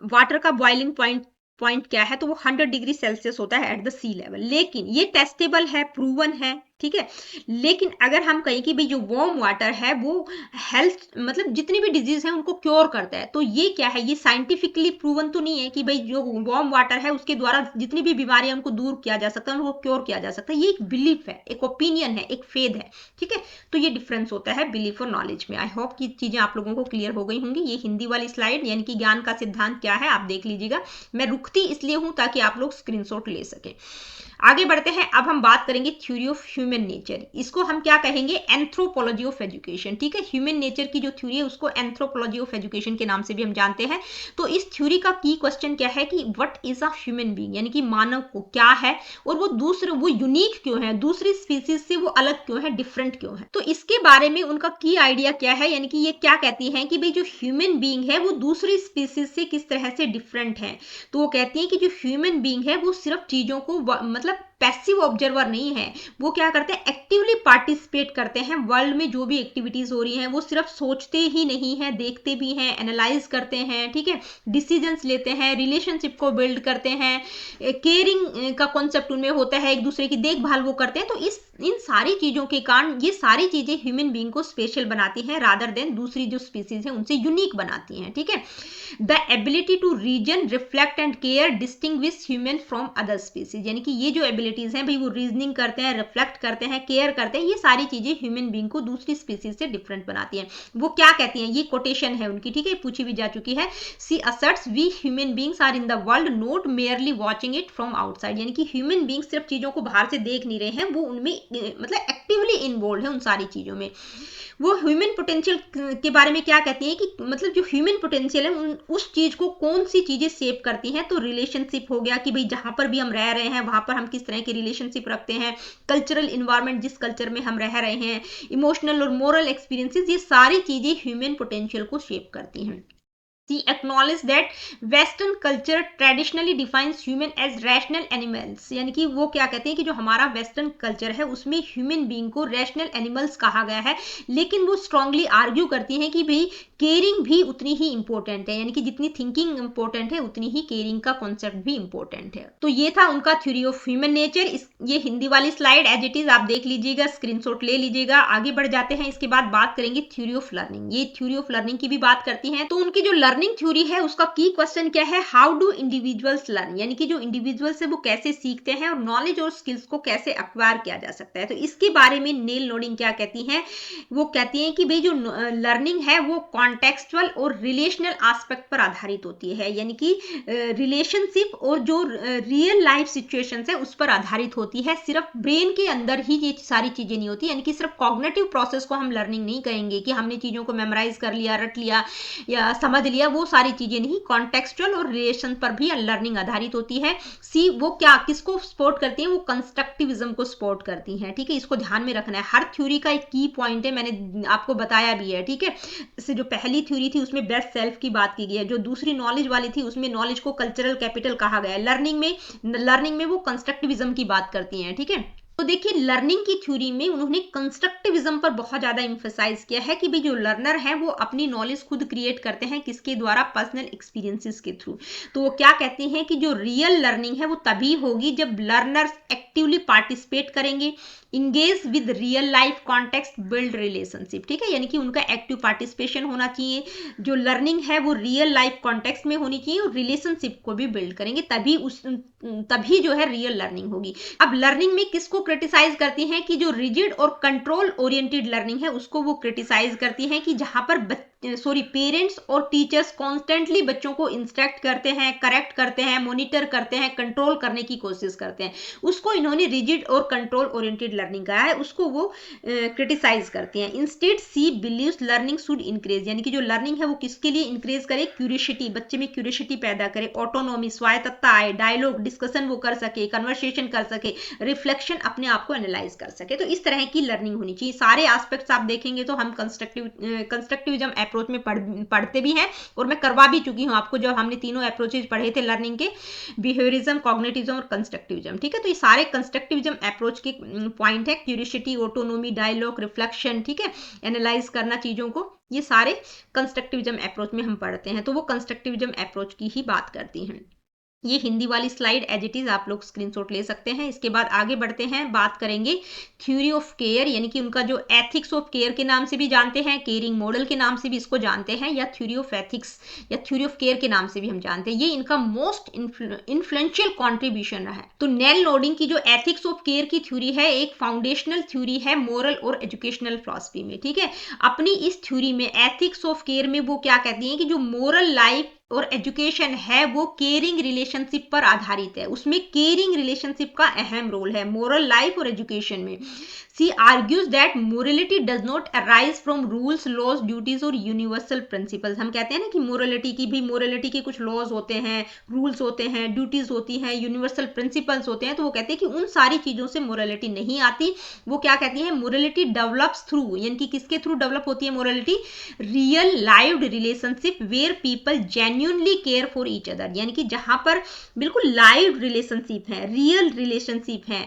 वाटर का बॉइलिंग पॉइंट क्या है, तो वो 100 डिग्री सेल्सियस होता है एट द सी लेवल, लेकिन ये टेस्टेबल है, प्रूवन है, ठीक है। लेकिन अगर हम कहें कि भाई जो वार्म वाटर है वो हेल्थ मतलब जितनी भी डिजीज है उनको क्योर करता है, तो ये क्या है, ये साइंटिफिकली प्रूवन तो नहीं है कि भाई जो वार्म वाटर है उसके द्वारा जितनी भी बीमारियां उनको दूर किया जा सकता है, उनको क्योर किया जा सकता है। ये एक बिलीफ है, एक ओपिनियन है, एक फेद है, ठीक है। तो ये डिफरेंस होता है बिलीफ और नॉलेज में। आई होप कि चीजें आप लोगों को क्लियर हो गई होंगी। ये हिंदी वाली स्लाइड यानी कि ज्ञान का सिद्धांत क्या है आप देख लीजिएगा। मैं रुकती इसलिए हूं ताकि आप लोग स्क्रीनशॉट ले सकें। आगे बढ़ते हैं, अब हम बात करेंगे थ्योरी ऑफ ह्यूमन नेचर। इसको हम क्या कहेंगे, एंथ्रोपोलॉजी ऑफ एजुकेशन, ठीक है। ह्यूमन नेचर की जो थ्योरी है उसको एंथ्रोपोलॉजी ऑफ एजुकेशन के नाम से भी हम जानते हैं। तो इस थ्योरी का की क्वेश्चन क्या है कि what is a human being, यानी कि मानव को क्या है और वो यूनिक क्यों है, दूसरी स्पीसीज से वो अलग क्यों है, डिफरेंट क्यों है। तो इसके बारे में उनका की आइडिया क्या है, यानी कि ये क्या कहती हैं कि भाई जो ह्यूमन बीइंग है वो दूसरी स्पीसीज से किस तरह से डिफरेंट है। तो वो कहती है कि जो ह्यूमन बीइंग है वो सिर्फ चीजों को मतलब पैसिव ऑब्जर्वर नहीं है, वो क्या करते हैं, एक्टिवली पार्टिसिपेट करते हैं वर्ल्ड में जो भी एक्टिविटीज हो रही हैं। वो सिर्फ सोचते ही नहीं है, देखते भी हैं, एनालाइज करते हैं, ठीक है, डिसीजंस लेते हैं, रिलेशनशिप को बिल्ड करते हैं, केयरिंग का कॉन्सेप्ट उनमें होता है, एक दूसरे की देखभाल वो करते हैं। तो इन सारी चीजों के कारण ये सारी चीजें ह्यूमन बीइंग को स्पेशल बनाती हैं रादर देन दूसरी जो स्पीसीज है उनसे यूनिक बनाती हैं, ठीक है। The ability to reason, reflect and care distinguish human from other species, यानी कि ये जो एबिलिटीज हैं भाई वो रीजनिंग करते हैं, रिफ्लेक्ट करते हैं, केयर करते हैं, ये सारी चीजें ह्यूमन बीइंग को दूसरी स्पीसीज से डिफरेंट बनाती हैं। वो क्या कहती हैं, ये कोटेशन है उनकी, ठीक है, पूछी भी जा चुकी है। She asserts we human beings are in the world not merely watching it from outside, यानी कि ह्यूमन बीइंग सिर्फ चीजों को बाहर से देख नहीं रहे हैं, वो उनमें मतलब एक्टिवली इन्वॉल्व है उन सारी चीजों में। वो ह्यूमन पोटेंशियल के बारे में क्या कहती हैं कि मतलब जो ह्यूमन पोटेंशियल है उस चीज को कौन सी चीजें सेव करती हैं। तो रिलेशनशिप हो गया कि भाई जहां पर भी हम रह रहे हैं वहां पर हम किस तरह की रिलेशनशिप रखते हैं, कल्चरल इन्वायरमेंट जिस कल्चर में हम रह रहे हैं, इमोशनल और मोरल एक्सपीरियंसेस, ये सारी चीजें ह्यूमन पोटेंशियल को शेप करती हैं। She acknowledged that Western culture traditionally defines human as rational animals, यानी कि वो क्या कहते हैं कि जो हमारा वेस्टर्न कल्चर है उसमें ह्यूमन बीइंग को रैशनल एनिमल्स कहा गया है, लेकिन वो स्ट्रांगली आर्ग्यू करती हैं कि भाई केयरिंग भी उतनी ही इंपॉर्टेंट है, यानी कि जितनी थिंकिंग इंपॉर्टेंट है उतनी ही केयरिंग का कॉन्सेप्ट भी इंपॉर्टेंट है। तो ये था उनका थ्योरी ऑफ ह्यूमन नेचर। ये हिंदी वाली स्लाइड एज इट इज आप देख लीजिएगा, स्क्रीनशॉट ले लीजिएगा। आगे बढ़ जाते हैं, इसके बाद बात करेंगे थ्योरी ऑफ लर्निंग। ये थ्योरी ऑफ लर्निंग की भी बात करती हैं। तो उनकी जो लर्निंग थ्योरी है उसका की क्वेश्चन क्या है, हाउ डू इंडिविजुअल्स लर्न, यानी कि जो इंडिविजुअल्स है वो कैसे सीखते हैं और नॉलेज और स्किल्स को कैसे एक्वायर किया जा सकता है। तो इसके बारे में नेल नोडिंग क्या कहती हैं, वो कहती हैं कि भाई जो लर्निंग है वो कॉन्टेक्सचुअल और रिलेशनल एस्पेक्ट पर आधारित होती है, यानी कि रिलेशनशिप और जो रियल लाइफ सिचुएशंस है उस पर आधारित होती है। सिर्फ ब्रेन के अंदर ही ये सारी चीजें नहीं होती, यानी कि सिर्फ कॉग्निटिव प्रोसेस को हम लर्निंग नहीं कहेंगे कि हमने चीजों को मेमोराइज कर लिया, रट लिया या समझ लिया, वो सारी चीजें नहीं। कॉन्टेक्सचुअल और रिलेशन पर भी लर्निंग आधारित होती है। सी वो क्या किसको सपोर्ट करती है, वो कंस्ट्रक्टिविज्म को सपोर्ट करती हैं। ठीक है, इसको ध्यान में रखना है। हर थ्योरी का एक की पॉइंट है, मैंने आपको बताया भी है। ठीक है, जैसे जो पहली थ्योरी थी उसमें बेस्ट सेल्फ की बात की गई है, जो दूसरी नॉलेज वाली थी उसमें नॉलेज को कल्चरल कैपिटल कहा गया है। लर्निंग में वो कंस्ट्रक्टिविज्म की बात करती हैं। ठीक है, तो देखिए लर्निंग की थ्योरी में उन्होंने कंस्ट्रक्टिविज्म पर बहुत ज्यादा इंफेसाइज किया है कि भाई जो लर्नर है वो अपनी नॉलेज खुद क्रिएट करते हैं, किसके द्वारा, पर्सनल एक्सपीरियंसेस के थ्रू। तो वो क्या कहते हैं कि जो रियल लर्निंग है वो तभी होगी जब लर्नर्स एक्टिवली पार्टिसिपेट करेंगे, engage with real life context, build relationship. ठीक है, यानी कि उनका एक्टिव पार्टिसिपेशन होना चाहिए, जो लर्निंग है वो रियल लाइफ कॉन्टेक्स्ट में होनी चाहिए और रिलेशनशिप को भी बिल्ड करेंगे, तभी जो है रियल लर्निंग होगी। अब लर्निंग में किसको क्रिटिसाइज करती हैं कि जो रिजिड और कंट्रोल ओरिएंटेड लर्निंग है उसको वो क्रिटिसाइज करती हैं कि जहां पर पेरेंट्स और टीचर्स कॉन्स्टेंटली बच्चों को इंस्ट्रक्ट करते हैं, करेक्ट करते हैं, मॉनिटर करते हैं, कंट्रोल करने की कोशिश करते हैं, उसको इन्होंने रिजिड और कंट्रोल ओरिएंटेड लर्निंग कहा है, उसको वो क्रिटिसाइज करती हैं। Instead she believes learning should increase, यानी कि जो लर्निंग है वो किसके लिए इंक्रीज करे, क्यूरियोसिटी, बच्चे में क्यूरियोसिटी पैदा करे, ऑटोनॉमी, स्वायत्तता आए, डायलॉग डिस्कशन वो कर सके, कन्वर्सेशन कर सके, रिफ्लेक्शन, अपने आप को एनालाइज कर सके। तो इस तरह की लर्निंग होनी चाहिए। सारे एस्पेक्ट्स आप देखेंगे तो हम कंस्ट्रक्टिविज्म अप्रोच में पढ़ते भी हैं और मैं करवा भी चुकी हूं आपको, जब हमने तीनों अप्रोचेज पढ़े थे लर्निंग के, बिहेवियरिज्म, कॉग्निटिविज्म और कंस्ट्रक्टिविज्म। ठीक है, तो ये सारे कंस्ट्रक्टिविज्म अप्रोच के पॉइंट है, क्यूरियोसिटी, ऑटोनोमी, डायलॉग, रिफ्लेक्शन, ठीक है, एनालाइज करना चीजों को, ये सारे कंस्ट्रक्टिविज्म अप्रोच में हम पढ़ते हैं। तो वो कंस्ट्रक्टिविज्म अप्रोच की ही बात करती हैं। ये हिंदी वाली स्लाइड एज इट इज आप लोग स्क्रीनशॉट ले सकते हैं। इसके बाद आगे बढ़ते हैं, बात करेंगे थ्योरी ऑफ केयर, यानी कि उनका जो एथिक्स ऑफ केयर के नाम से भी जानते हैं, केयरिंग मॉडल के नाम से भी इसको जानते हैं, या थ्योरी ऑफ एथिक्स या थ्योरी ऑफ केयर के नाम से भी हम जानते हैं। ये इनका मोस्ट इन्फ्लुएंशियल कॉन्ट्रीब्यूशन रहा है। तो नेल नोडिंग की जो एथिक्स ऑफ केयर की थ्योरी है एक फाउंडेशनल थ्योरी है मोरल और एजुकेशनल फिलॉसफी में। ठीक है, अपनी इस थ्योरी में एथिक्स ऑफ केयर में वो क्या कहती हैं कि जो मोरल लाइफ और एजुकेशन है वो केयरिंग रिलेशनशिप पर आधारित है, उसमें केयरिंग रिलेशनशिप का अहम रोल है मोरल लाइफ और एजुकेशन में। She argues that morality does not arise from rules, laws, duties और universal principles। हम कहते हैं ना कि मोरलिटी के कुछ लॉज होते हैं, रूल्स होते हैं, ड्यूटीज होती हैं, यूनिवर्सल प्रिंसिपल्स होते हैं, तो वो कहते हैं कि उन सारी चीजों से मोरलिटी नहीं आती। वो क्या कहती है, मोरलिटी डेवलप्स थ्रू, यानी कि किसके थ्रू डेवलप होती है morality, real lived relationship where people genuinely care for each other, यानी कि जहां पर बिल्कुल लाइव रिलेशनशिप है, रियल रिलेशनशिप है,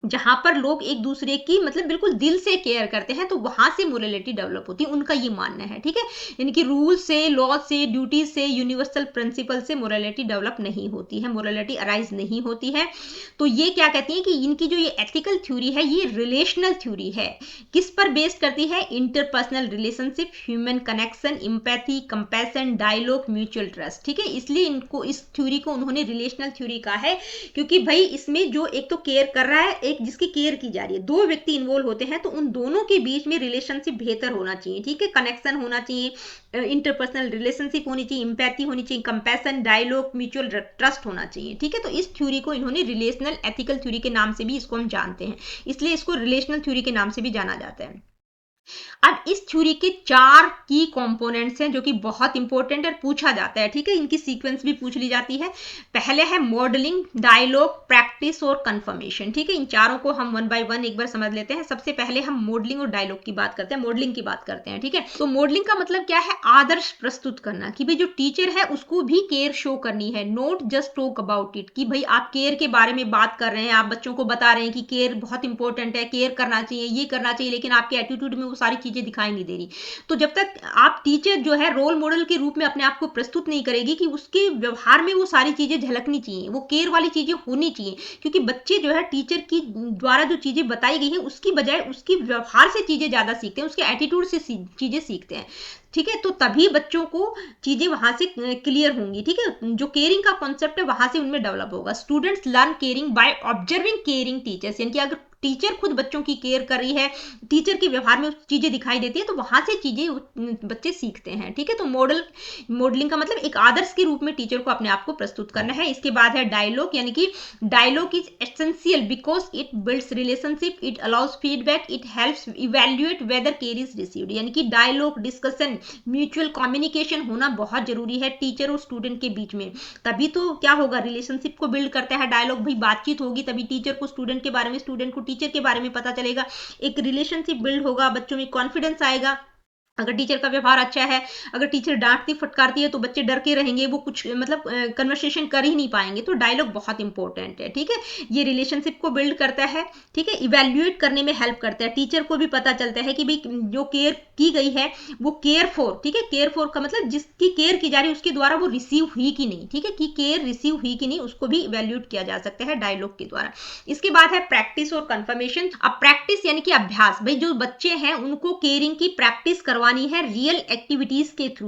जहां पर लोग एक दूसरे की मतलब बिल्कुल दिल से केयर करते हैं, तो वहां से मोरलिटी डेवलप होती है, उनका ये मानना है। ठीक है, यानी कि रूल से, लॉ से, ड्यूटी से, यूनिवर्सल प्रिंसिपल से मोरलिटी डेवलप नहीं होती है, मोरलिटी अराइज नहीं होती है। तो ये क्या कहती है कि इनकी जो ये एथिकल थ्योरी है ये रिलेशनल थ्योरी है, किस पर बेस्ड करती है, interpersonal relationship, human connection, empathy, compassion, dialogue, mutual trust. ठीक है, इसलिए इनको इस थ्योरी को उन्होंने रिलेशनल थ्योरी कहा है, क्योंकि भाई इसमें जो एक तो केयर कर रहा है, जिसकी केयर की जा रही है, दो व्यक्ति इन्वॉल्व होते हैं, तो उन दोनों के बीच में रिलेशनशिप बेहतर होना चाहिए। ठीक है, कनेक्शन होना चाहिए, इंटरपर्सनल रिलेशनशिप होनी चाहिए, इंपैथी होनी चाहिए, कंपैशन, डायलॉग, म्यूचुअल ट्रस्ट होना चाहिए। ठीक है, तो इस थ्योरी को इन्होंने रिलेशनल एथिकल थ्योरी के नाम से भी इसको हम जानते हैं, इसलिए इसको रिलेशनल थ्योरी के नाम से भी जाना जाता है। अब इस थ्योरी के 4 की कंपोनेंट्स हैं जो कि बहुत इंपॉर्टेंट है, पूछा जाता है, ठीक है, इनकी सीक्वेंस भी पूछ ली जाती है। पहले है मॉडलिंग, डायलॉग, प्रैक्टिस और कंफर्मेशन, ठीक है। इन चारों को हम वन बाय वन एक बार समझ लेते हैं। सबसे पहले हम मॉडलिंग और डायलॉग की बात करते हैं, मॉडलिंग की बात करते हैं, ठीक है। तो मॉडलिंग का मतलब क्या है? आदर्श प्रस्तुत करना, कि भाई जो टीचर है उसको भी केयर शो करनी है, not just talk about it, कि भाई आप केयर के बारे में बात कर रहे हैं, आप बच्चों को बता रहे हैं कि केयर बहुत इंपॉर्टेंट है, केयर करना चाहिए, ये करना चाहिए, लेकिन आपके एटीट्यूड में वो सारी चीजें दिखाई नहीं दे रही। तो जब तक आप टीचर जो है रोल मॉडल के रूप में अपने आप को प्रस्तुत नहीं करेगी कि उसके व्यवहार में वो सारी चीजें झलकनी चाहिए, वो केयर वाली चीजें होनी चाहिए, क्योंकि बच्चे जो है टीचर की द्वारा जो चीजें बताई गई हैं उसकी बजाय उसकी व्यवहार से चीजें ज्यादा सीखते हैं, उसके एटीट्यूड से चीजें सीखते हैं, ठीक है। तो तभी बच्चों को चीजें वहां से क्लियर होंगी, ठीक है। जो केयरिंग का कॉन्सेप्ट है वहां से उनमें डेवलप होगा। Students learn caring by observing caring teachers, यानी कि अगर टीचर खुद बच्चों की केयर कर रही है, टीचर के व्यवहार में चीजें दिखाई देती है, तो वहां से चीजें बच्चे सीखते हैं, ठीक है। तो मॉडलिंग का मतलब एक आदर्श के रूप में टीचर को अपने आप को प्रस्तुत करना है। इसके बाद है डायलॉग, यानी कि dialogue is essential because it builds relationship, it allows feedback, it helps evaluate whether care is received, यानी कि डायलॉग, डिस्कशन, म्यूचुअल कम्युनिकेशन होना बहुत जरूरी है टीचर और स्टूडेंट के बीच में। तभी तो क्या होगा, रिलेशनशिप को बिल्ड करता है डायलॉग, भाई बातचीत होगी तभी टीचर को स्टूडेंट के बारे में, स्टूडेंट को टीचर के बारे में पता चलेगा, एक रिलेशनशिप बिल्ड होगा, बच्चों में कॉन्फिडेंस आएगा। अगर टीचर का व्यवहार अच्छा है, अगर टीचर डांटती फटकारती है तो बच्चे डर के रहेंगे, वो कुछ मतलब कन्वर्सेशन कर ही नहीं पाएंगे। तो डायलॉग बहुत इंपॉर्टेंट है, ठीक है। ये रिलेशनशिप को बिल्ड करता है, ठीक है, इवेल्युएट करने में हेल्प करता है, टीचर को भी पता चलता है कि भाई जो केयर की गई है वो केयर फॉर, ठीक है, केयर फॉर का मतलब जिसकी केयर की जा रही है उसके द्वारा वो रिसीव हुई कि नहीं, ठीक है, कि केयर रिसीव हुई कि नहीं, उसको भी इवेल्युएट किया जा सकता है डायलॉग के द्वारा। इसके बाद है प्रैक्टिस और कंफर्मेशन। अब प्रैक्टिस यानी कि अभ्यास, भाई जो बच्चे हैं उनको केयरिंग की प्रैक्टिस करवानी है रियल एक्टिविटीज के थ्रू,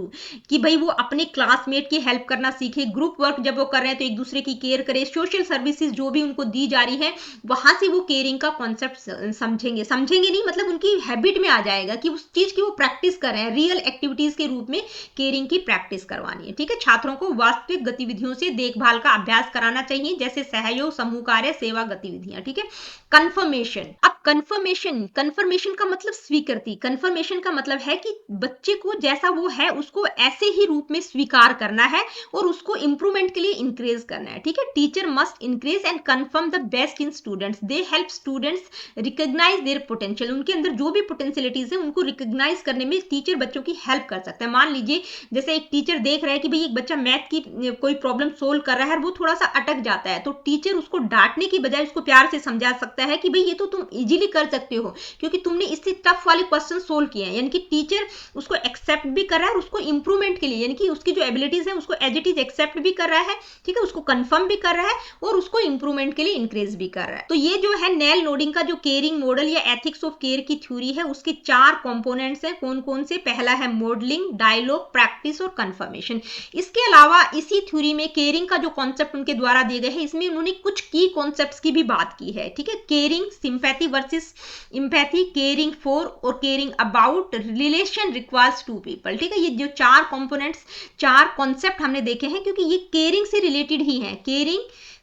कि भाई वो अपने क्लासमेट की हेल्प करना सीखे, ग्रुप वर्क जब वो कर रहे हैं तो एक दूसरे की केयर करे, सोशल सर्विसेज जो भी उनको दी जा रही है वहां से वो केयरिंग का कॉन्सेप्ट समझेंगे नहीं, मतलब उनकी हैबिट में आ जाएगा कि उस चीज की वो प्रैक्टिस कर रहे हैं, रियल एक्टिविटीज के रूप में केयरिंग की प्रैक्टिस करवानी है, ठीक है। छात्रों को वास्तविक गतिविधियों से देखभाल का अभ्यास कराना चाहिए, जैसे सहयोग, समूह कार्य, सेवा गतिविधियां, ठीक है। कंफर्मेशन, अब कंफर्मेशन का मतलब स्वीकृति, कंफर्मेशन का मतलब है कि बच्चे को जैसा वो है उसको ऐसे ही रूप में स्वीकार करना है और उसको इंप्रूवमेंट के लिए इंक्रेज करना है, ठीक है। Teacher must encourage and confirm the best in students, they help students recognise their potential, उनके अंदर जो भी पोटेंशियलिटीज है उनको रिकॉग्नाइज करने में टीचर बच्चों की हेल्प कर सकता है। मान लीजिए जैसे एक टीचर देख रहा है कि भाई एक बच्चा मैथ की कोई प्रॉब्लम सोल्व कर रहा है और वो थोड़ा सा अटक जाता है, तो टीचर उसको डांटने की बजाय उसको प्यार से समझा सकता है कि भाई ये तो तुम इजीली कर सकते हो क्योंकि तुमने इससे टफ वाले क्वेश्चन सोल्व किए हैं, यानी कि टीचर उसको एक्सेप्ट भी कर रहा है और उसको इंप्रूवमेंट के लिए, यानी कि उसकी जो एबिलिटीज है उसको एज इट इज एक्सेप्ट भी कर रहा है, ठीक है, उसको कंफर्म भी कर रहा है और उसको इंप्रूवमेंट के लिए इंक्रेज भी कर रहा है। तो ये जो है नेल नोडिंग का जो केयरिंग मॉडल या एथिक्स ऑफ केयर की थ्योरी है उसके 4 कंपोनेंट्स हैं। कौन कौन से? पहला है मॉडलिंग, डायलॉग, प्रैक्टिस और कंफर्मेशन। इसके अलावा इसी थ्योरी में केयरिंग का जो कॉन्सेप्ट उनके द्वारा दिए गए हैं इसमें उन्होंने कुछ की कॉन्सेप्ट्स की भी बात की है, ठीक है। Caring, sympathy versus empathy, caring for और caring about, relation requires two people, ठीक है। ये जो 4 कंपोनेंट्स, 4 कॉन्सेप्ट हमने देखे हैं क्योंकि ये केयरिंग से रिलेटेड ही हैं। Caring,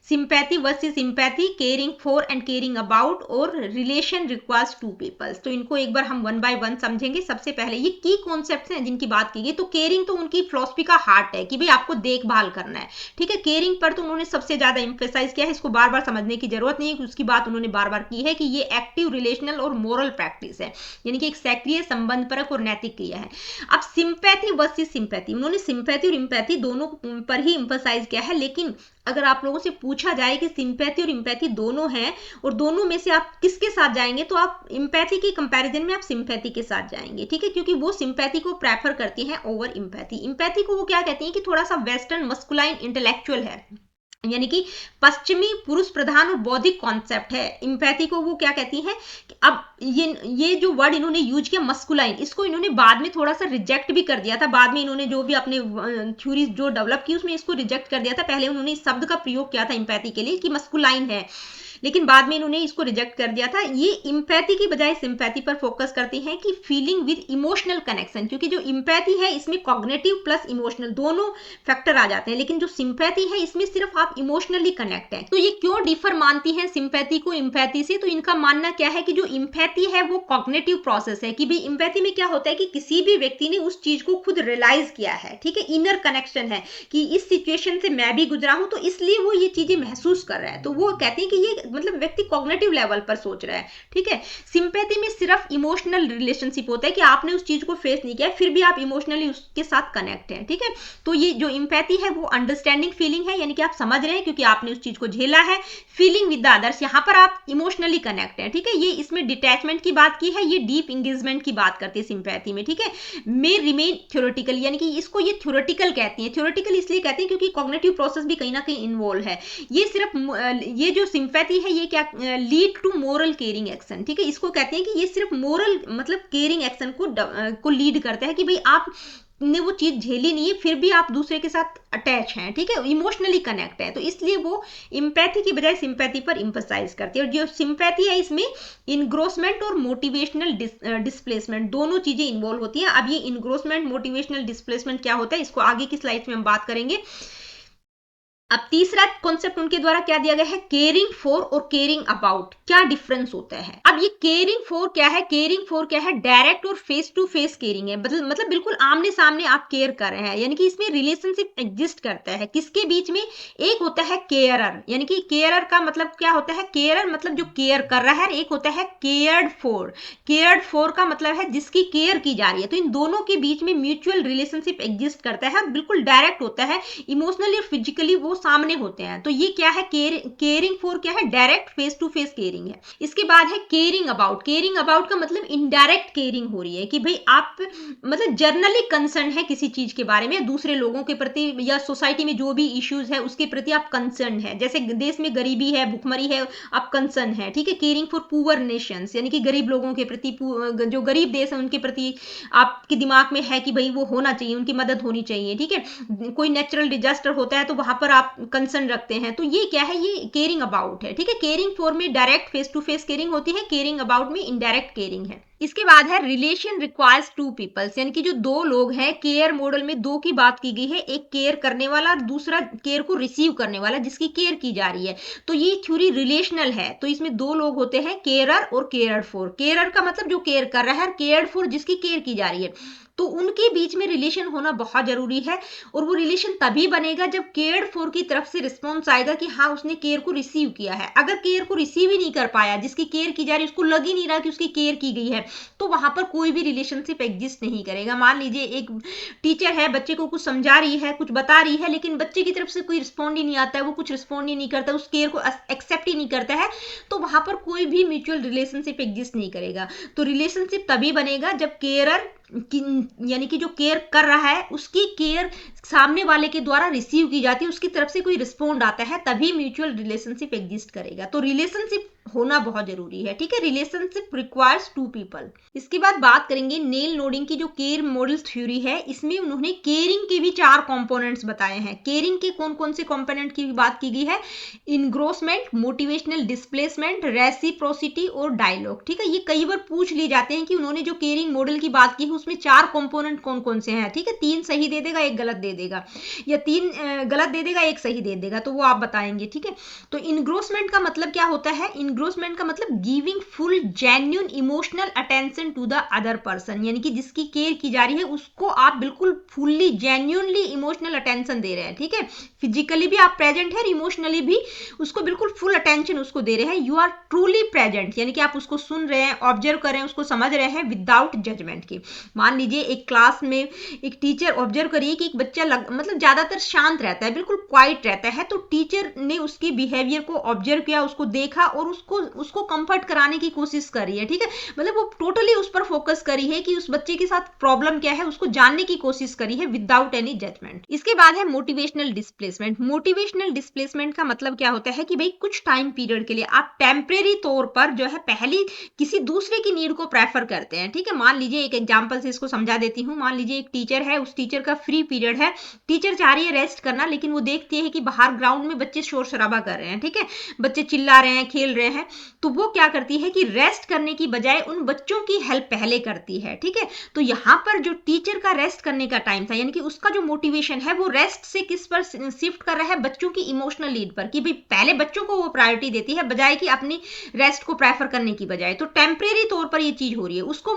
sympathy versus empathy, caring for and caring about और रिलेशन रिक्वायर्स टू पीपल्स। तो इनको एक बार हम वन बाय वन समझेंगे। सबसे पहले ये की कॉन्सेप्ट्स हैं जिनकी बात की गई। तो केयरिंग तो उनकी फिलॉसफी का हार्ट है कि भाई आपको देखभाल करना है, ठीक है। केयरिंग पर तो उन्होंने सबसे ज्यादा इंफेसाइज किया है, इसको बार बार समझने की जरूरत नहीं है, उसकी बात उन्होंने बार बार की है कि ये एक्टिव, रिलेशनल और मोरल प्रैक्टिस है, यानी कि एक सक्रिय, संबंध परक और नैतिक क्रिया है। अब सिंपैथी वर्सेस सिंपैथी, उन्होंने सिंपैथी और एम्पैथी दोनों पर ही इंफेसाइज किया है, लेकिन अगर आप लोगों से पूछा जाए कि सिंपैथी और एम्पैथी दोनों हैं और दोनों में से आप किसके साथ जाएंगे, तो आप एम्पैथी के कंपैरिजन में आप सिंपैथी के साथ जाएंगे, ठीक है, क्योंकि वो सिंपैथी को प्रेफर करती हैं ओवर एम्पैथी। एम्पैथी को वो क्या कहती हैं कि थोड़ा सा वेस्टर्न मस्कुलाइन इंटेलेक्चुअल है, यानी कि पश्चिमी पुरुष प्रधान और बौद्धिक कॉन्सेप्ट है। एम्पैथी को वो क्या कहती हैं कि अब ये जो वर्ड इन्होंने यूज किया मस्कुलाइन, इसको इन्होंने बाद में थोड़ा सा रिजेक्ट भी कर दिया था। बाद में इन्होंने जो भी अपने थ्योरीज जो डेवलप की उसमें इसको रिजेक्ट कर दिया था। पहले उन्होंने इस शब्द का प्रयोग किया था एम्पैथी के लिए कि मस्कुलाइन है, लेकिन बाद में इन्होंने इसको रिजेक्ट कर दिया था। ये इम्पैथी की बजाय सिंपैथी पर फोकस करती हैं कि फीलिंग विद इमोशनल कनेक्शन, क्योंकि जो इम्पैथी है इसमें कॉग्निटिव प्लस इमोशनल दोनों फैक्टर आ जाते हैं, लेकिन जो सिंपैथी है इसमें सिर्फ आप इमोशनली कनेक्ट है। तो ये क्यों डिफर मानती हैं सिंपैथी को इम्पैथी से? तो इनका मानना क्या है कि जो इम्पैथी है वो कॉग्निटिव प्रोसेस है, कि भाई इम्पैथी में क्या होता है कि किसी भी व्यक्ति ने उस चीज को खुद रियलाइज किया है, ठीक है, इनर कनेक्शन है कि इस सिचुएशन से मैं भी गुजरा हूं, तो इसलिए वो ये चीजें महसूस कर रहा है। तो वो कहते हैं कि ये मतलब व्यक्ति कॉग्निटिव लेवल पर सोच रहा है, ठीक है। सिंपैथी में सिर्फ इमोशनल रिलेशनशिप होता है कि आपने उस चीज को फेस नहीं किया, फिर भी आप इमोशनली उसके साथ कनेक्ट हैं, ठीक है। तो ये जो इम्पैथी है वो अंडरस्टैंडिंग फीलिंग है, यानी कि आप समझ रहे हैं क्योंकि आपने उस चीज को झेला है। फीलिंग विद द अदर्स, यहाँ पर आप इमोशनली कनेक्ट हैं, ठीक है। ये इसमें डिटैचमेंट की बात की है, ये डीप इंगेजमेंट की बात करती है सिंपैथी में, ठीक है। मे रिमेन थ्योरेटिकल, यानी कि इसको ये थ्योरेटिकल कहती हैं। थ्योरेटिकल इसलिए कहते हैं क्योंकि कॉग्निटिव प्रोसेस भी कहीं ना कहीं इन्वॉल्व है। ये सिर्फ ये जो सिंपैथी है ये क्या lead to moral caring action, ठीक है। इसको कहते हैं कि ये सिर्फ मोरल मतलब केयरिंग एक्शन को लीड करता है कि भाई आप ने वो चीज झेली नहीं है, फिर भी आप दूसरे के साथ अटैच हैं, ठीक है, इमोशनली कनेक्ट है। तो इसलिए वो इम्पैथी की बजाय सिंपैथी पर इंपसाइज करती है। और जो सिंपैथी है इसमें इनग्रोसमेंट और मोटिवेशनल डिस्प्लेसमेंट दोनों चीजें इन्वॉल्व होती हैं। अब ये इनग्रोसमेंट मोटिवेशनल डिस्प्लेसमेंट क्या होता है इसको आगे की स्लाइड्स में हम बात करेंगे। अब तीसरा कॉन्सेप्ट उनके द्वारा क्या दिया गया है, केयरिंग फॉर और केयरिंग अबाउट, क्या डिफरेंस होता है। अब ये केयरिंग फॉर क्या है, केयरिंग फॉर क्या है, डायरेक्ट और फेस टू फेस केयरिंग है, मतलब बिल्कुल आमने सामने आप केयर कर रहे हैं, यानी कि इसमें रिलेशनशिप एग्जिस्ट करता है किसके बीच में। एक होता है केयरर, यानी कि केयरर का मतलब क्या होता है, केयरर मतलब जो केयर कर रहा है, एक होता है केयर्ड फॉर। केयर्ड फॉर का मतलब है जिसकी केयर की जा रही है। तो इन दोनों के बीच में म्यूचुअल रिलेशनशिप एग्जिस्ट करता है, बिल्कुल डायरेक्ट होता है, इमोशनली और फिजिकली वो सामने होते हैं। तो ये क्या है, केयरिंग फॉर क्या है, direct face to face caring है। इसके बाद है केयरिंग अबाउट। केयरिंग अबाउट का मतलब इनडायरेक्ट केयरिंग हो रही है कि भाई आप मतलब जर्नली कंसर्न है किसी चीज के बारे में, दूसरे लोगों के प्रति या सोसाइटी में जो भी इश्यूज है उसके प्रति आप कंसर्न है। जैसे देश में गरीबी है, भुखमरी है, आप कंसर्न है, ठीक है। केयरिंग फॉर पुअर नेशंस, यानी कि गरीब लोगों के प्रति, जो गरीब देश है उनके प्रति आपके दिमाग में है कि भाई वो होना चाहिए, उनकी मदद होनी चाहिए, ठीक है। कोई नेचुरल डिजास्टर होता है तो वहां पर आप कंसर्न रखते हैं। तो ये क्या है, ये केयरिंग अबाउट है, ठीक है। केयरिंग फॉर में direct face to face caring होती है, केयरिंग अबाउट में इनडायरेक्ट केयरिंग है। इसके बाद है रिलेशन रिक्वायर्स टू पीपल्स, यानी कि जो दो लोग हैं, केयर मॉडल में दो की बात की गई है, एक केयर करने वाला और दूसरा केयर को रिसीव करने वाला जिसकी केयर की जा रही है। तो ये थ्योरी रिलेशनल है। तो इसमें दो लोग होते हैं, केयरर और केयर्ड फॉर। केयरर का मतलब जो केयर कर रहा है, केयर्ड फॉर जिसकी केयर की जा रही है। तो उनके बीच में रिलेशन होना बहुत जरूरी है, और वो रिलेशन तभी बनेगा जब केयर फॉर की तरफ से रिस्पॉन्स आएगा कि हाँ उसने केयर को रिसीव किया है। अगर केयर को रिसीव ही नहीं कर पाया, जिसकी केयर की जा रही है उसको लग ही नहीं रहा कि उसकी केयर की गई है, तो वहां पर कोई भी रिलेशनशिप एग्जिस्ट नहीं करेगा। मान लीजिए एक टीचर है, बच्चे को कुछ समझा रही है, कुछ बता रही है, लेकिन बच्चे की तरफ से कोई रिस्पॉन्ड ही नहीं आता है, वो कुछ रिस्पॉन्ड ही नहीं करता, उस केयर को एक्सेप्ट ही नहीं करता है, तो वहां पर कोई भी म्यूचुअल रिलेशनशिप एग्जिस्ट नहीं करेगा। तो रिलेशनशिप तभी बनेगा जब केयरर यानी कि जो केयर कर रहा है उसकी केयर सामने वाले के द्वारा रिसीव की जाती है, उसकी तरफ से कोई रिस्पॉन्ड आता है, तभी म्यूचुअल रिलेशनशिप एग्जिस्ट करेगा। तो रिलेशनशिप होना बहुत जरूरी है, ठीक है। Relationship requires two people. इसके बाद बात करेंगे नेल नोडिंग की, जो केयर मॉडल थ्योरी है। इसमें उन्होंने केयरिंग के भी 4 कंपोनेंट्स बताए हैं। केयरिंग के कौन कौन से कंपोनेंट की बात की गई है, इनग्रोसमेंट, मोटिवेशनल डिस्प्लेसमेंट, रेसिप्रोसिटी और डायलॉग, ठीक है। ये कई बार पूछ लिए जाते हैं कि उन्होंने जो केयरिंग मॉडल की बात की है उसमें 4 कंपोनेंट कौन कौन से हैं, ठीक है। 3 सही दे देगा, 1 गलत दे देगा, या 3 गलत दे देगा, 1 सही दे देगा, तो वो आप बताएंगे, ठीक है। तो इनग्रोसमेंट का मतलब क्या होता है, इनग्रोसमेंट का मतलब giving full genuine emotional attention to the other person, यानी कि जिसकी केयर की जा रही है उसको आप बिल्कुल फुल्ली जेन्युइनली इमोशनल अटेंशन दे रहे हैं, ठीक है। फिजिकली भी आप प्रेजेंट है, इमोशनली भी उसको बिल्कुल फुल अटेंशन उसको दे रहे हैं। यू आर ट्रूली प्रेजेंट, यानी कि आप उसको सुन रहे हैं, ऑब्जर्व कर रहे हैं, उसको समझ रहे हैं विदाउट जजमेंट के। मान लीजिए एक क्लास में एक टीचर ऑब्जर्व करिए कि एक बच्चा मतलब ज्यादातर शांत रहता है, बिल्कुल क्वाइट रहता है, तो टीचर ने उसके बिहेवियर को ऑब्जर्व किया, उसको देखा और उसको कंफर्ट कराने की कोशिश कर रही है, ठीक है। मतलब वो टोटली उस पर फोकस करी है कि उस बच्चे के साथ प्रॉब्लम क्या है, उसको जानने की कोशिश करी है विदाउट एनी जजमेंट। इसके बाद है मोटिवेशनल डिस्प्लेसमेंट। मोटिवेशनल डिस्प्लेसमेंट का मतलब क्या होता है कि भाई कुछ टाइम पीरियड के लिए आप टेम्परेरी तौर पर जो है पहली किसी दूसरे की नीड को प्रेफर करते हैं, ठीक है। मान लीजिए एक एग्जांपल एग्जांपल से इसको समझा देती हूँ। मान लीजिए एक टीचर है, उस टीचर का फ्री पीरियड है, टीचर चाह रही है रेस्ट करना, लेकिन वो देखती है कि बाहर ग्राउंड में बच्चे शोर शराबा कर रहे हैं, ठीक है, बच्चे चिल्ला रहे हैं, खेल रहे हैं, तो वो क्या करती है कि रेस्ट करने की बजाय उन बच्चों की हेल्प पहले करती है, ठीक है। तो यहाँ पर जो टीचर का रेस्ट करने का टाइम था, यानी कि उसका जो मोटिवेशन है वो रेस्ट से किस पर शिफ्ट कर रहा है, बच्चों की इमोशनल नीड पर, कि भाई पहले बच्चों को वो प्रायोरिटी देती है बजाय कि अपनी रेस्ट को प्रेफर करने की बजाय। तो टेम्परेरी तौर पर ये चीज हो रही है, उसको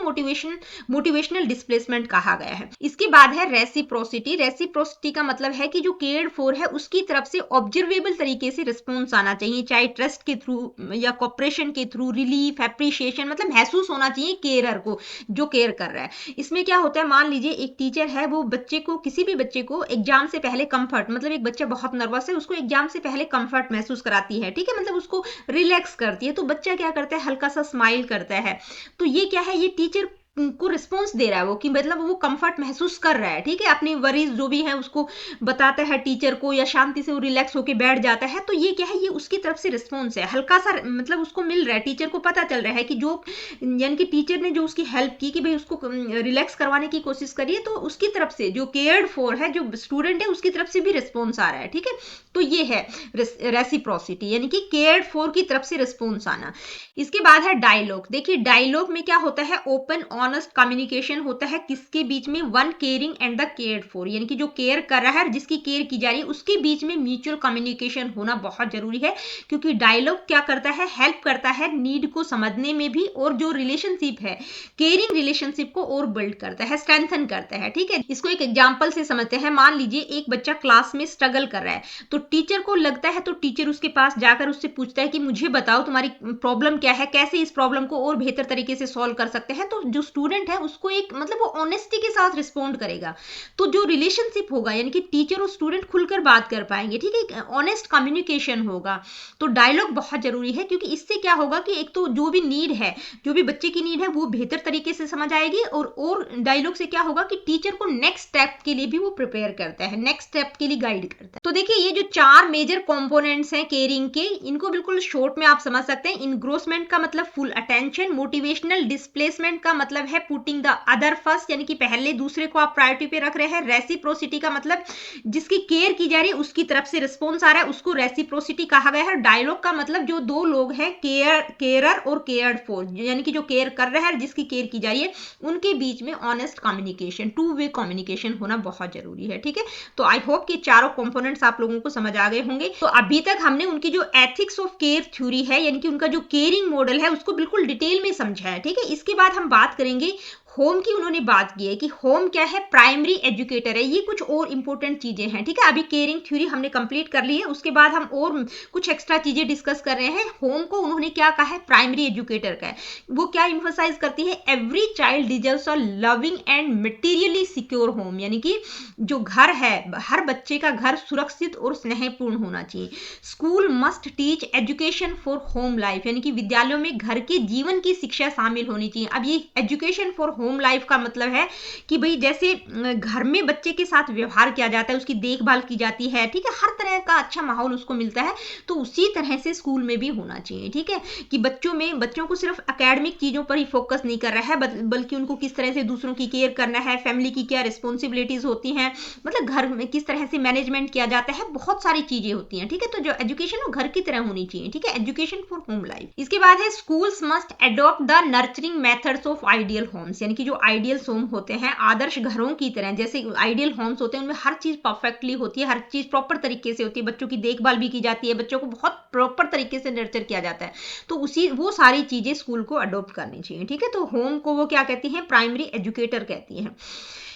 मोटिवेशनल डिस्प्लेसमेंट कहा गया है। इसके बाद है रेसिप्रोसिटी। रेसिप्रोसिटी का मतलब है कि जो केयर्ड फॉर है उसकी तरफ से ऑब्जर्वेबल तरीके से रिस्पॉन्स आना चाहिए, चाहे ट्रस्ट के थ्रू या कॉपरेशन के थ्रू, रिलीफ, एप्रिशिएशन, मतलब महसूस होना चाहिए केयरर को, जो केयर कर रहा है। इसमें क्या होता है, मान लीजिए एक टीचर है, वो बच्चे को, किसी भी बच्चे को एग्जाम से पहले कंफर्ट, मतलब एक बच्चा बहुत नर्वस है, उसको एग्जाम से पहले कंफर्ट महसूस कराती है, ठीक है, मतलब उसको रिलैक्स करती है, तो बच्चा क्या करता है, हल्का सा स्माइल करता है। तो ये क्या है, ये टीचर को रिस्पॉन्स दे रहा है वो, कि मतलब वो कंफर्ट महसूस कर रहा है, ठीक है, अपनी वरीज जो भी है उसको बताता है टीचर को, या शांति से वो रिलैक्स होकर बैठ जाता है। तो ये क्या है, ये उसकी तरफ से रिस्पॉन्स है, हल्का सा मतलब उसको मिल रहा है, टीचर को पता चल रहा है कि जो, यानी कि टीचर ने जो उसकी हेल्प की, कि भाई उसको रिलैक्स करवाने की कोशिश करिए, तो उसकी तरफ से जो केयर्ड फॉर है, जो स्टूडेंट है, उसकी तरफ से भी रिस्पॉन्स आ रहा है, ठीक है। तो ये है रेसिप्रोसिटी, यानी कि केयर्ड फॉर की तरफ से रिस्पॉन्स आना। इसके बाद है डायलॉग। देखिए डायलॉग में क्या होता है, ओपन ऑनेस्ट कम्युनिकेशन होता है, किसके बीच में, one caring and the cared for, यानी कि जो केयर कर रहा है, जिसकी केयर की जा रही है, उसके बीच में म्यूचुअल कम्युनिकेशन होना बहुत जरूरी है, क्योंकि डायलॉग क्या करता है, हेल्प करता है नीड को समझने में भी, और जो रिलेशनशिप है, केयरिंग रिलेशनशिप को और बिल्ड करता है, स्ट्रेंथन करता है, ठीक है। इसको एक एग्जांपल से समझते हैं। मान लीजिए एक बच्चा क्लास में स्ट्रगल कर रहा है, तो टीचर को लगता है, तो टीचर उसके पास जाकर उससे पूछता है कि मुझे बताओ तुम्हारी प्रॉब्लम क्या है, कैसे इस प्रॉब्लम को और बेहतर तरीके से सॉल्व कर सकते हैं। तो जो स्टूडेंट है उसको एक, मतलब वो ऑनेस्टी के साथ रिस्पॉन्ड करेगा, तो जो रिलेशनशिप होगा, यानी कि टीचर और स्टूडेंट खुलकर बात कर पाएंगे, ठीक है, ऑनेस्ट कम्युनिकेशन होगा। तो डायलॉग बहुत जरूरी है, क्योंकि इससे क्या होगा कि एक तो जो भी नीड है, जो भी बच्चे की नीड है, वो बेहतर तरीके से समझ आएगी, और डायलॉग से क्या होगा कि टीचर को नेक्स्ट स्टेप के लिए भी वो प्रिपेयर करता है, नेक्स्ट स्टेप के लिए गाइड करता है। तो देखिए ये जो 4 मेजर कंपोनेंट्स हैं केयरिंग के, इनको बिल्कुल शॉर्ट में आप समझ सकते हैं। इनग्रोसमेंट का मतलब फुल अटेंशन, मोटिवेशनल डिस्प्लेसमेंट का मतलब है पुटिंग द अदर फर्स्ट, यानी कि पहले दूसरे को आप प्रायोरिटी पे रख रहे हैं। रेसिप्रोसिटी का मतलब जिसकी केयर की जा रही है उसकी तरफ से रिस्पॉन्स आ रहा है, उसको रेसिप्रोसिटी कहा गया है। डायलॉग का मतलब जो दो लोग हैं, केयरर और केयर्ड फॉर, यानी कि जो केयर कर रहा है, जिसकी केयर की जा रही है, उनके बीच में ऑनेस्ट कम्युनिकेशन, 2 वे कम्युनिकेशन होना बहुत जरूरी है, ठीक है। तो आई होप कि चारों कंपोनेंट्स आप लोगों को समझ आ गए होंगे। तो अभी तक हमने उनकी जो एथिक्स ऑफ केयर थ्योरी है, यानी कि उनका जो केयरिंग मॉडल है, उसको बिल्कुल डिटेल में समझा है, ठीक है। इसके बाद हम बात करेंगे होम की। उन्होंने बात की है कि होम क्या है, प्राइमरी एजुकेटर है। ये कुछ और इंपॉर्टेंट चीजें हैं, ठीक है। अभी केयरिंग थ्योरी हमने कंप्लीट कर ली है, उसके बाद हम और कुछ एक्स्ट्रा चीजें डिस्कस कर रहे हैं। होम को उन्होंने क्या कहा है, प्राइमरी एजुकेटर का है। वो क्या इंफोसाइज करती है, every child deserves a loving and materially secure home, यानी कि जो घर है, हर बच्चे का घर सुरक्षित और स्नेहपूर्ण होना चाहिए। School must teach education for home life, यानी कि विद्यालयों में घर के जीवन की शिक्षा शामिल होनी चाहिए। अब ये एजुकेशन फॉर होम लाइफ का मतलब है कि भाई जैसे घर में बच्चे के साथ व्यवहार किया जाता है, उसकी देखभाल की जाती है, ठीक है, हर तरह का अच्छा माहौल उसको मिलता है, तो उसी तरह से स्कूल में भी होना चाहिए, ठीक है। कि बच्चों को सिर्फ एकेडमिक चीजों पर ही फोकस नहीं कर रहा है, बल्कि उनको किस तरह से दूसरों की केयर करना है, फैमिली की क्या रिस्पॉन्सिबिलिटीज होती हैं, मतलब घर में किस तरह से मैनेजमेंट किया जाता है, बहुत सारी चीजें होती हैं, ठीक है। तो जो एजुकेशन वो घर की तरह होनी चाहिए, ठीक है, एजुकेशन फॉर होम लाइफ। इसके बाद है schools must adopt the nurturing methods of ideal homes, यानी कि जो आइडियल होम होते हैं आदर्श घरों की तरह, जैसे आइडियल होम्स होते हैं उनमें हर चीज परफेक्टली होती है, हर चीज प्रॉपर तरीके से होती है, बच्चों की देखभाल भी की जाती है, बच्चों को बहुत प्रॉपर तरीके से नर्चर किया जाता है, तो उसी वो सारी चीजें स्कूल को अडॉप्ट करनी चाहिए, ठीक है। तो होम को वो क्या कहती हैं, प्राइमरी एजुकेटर कहती हैं।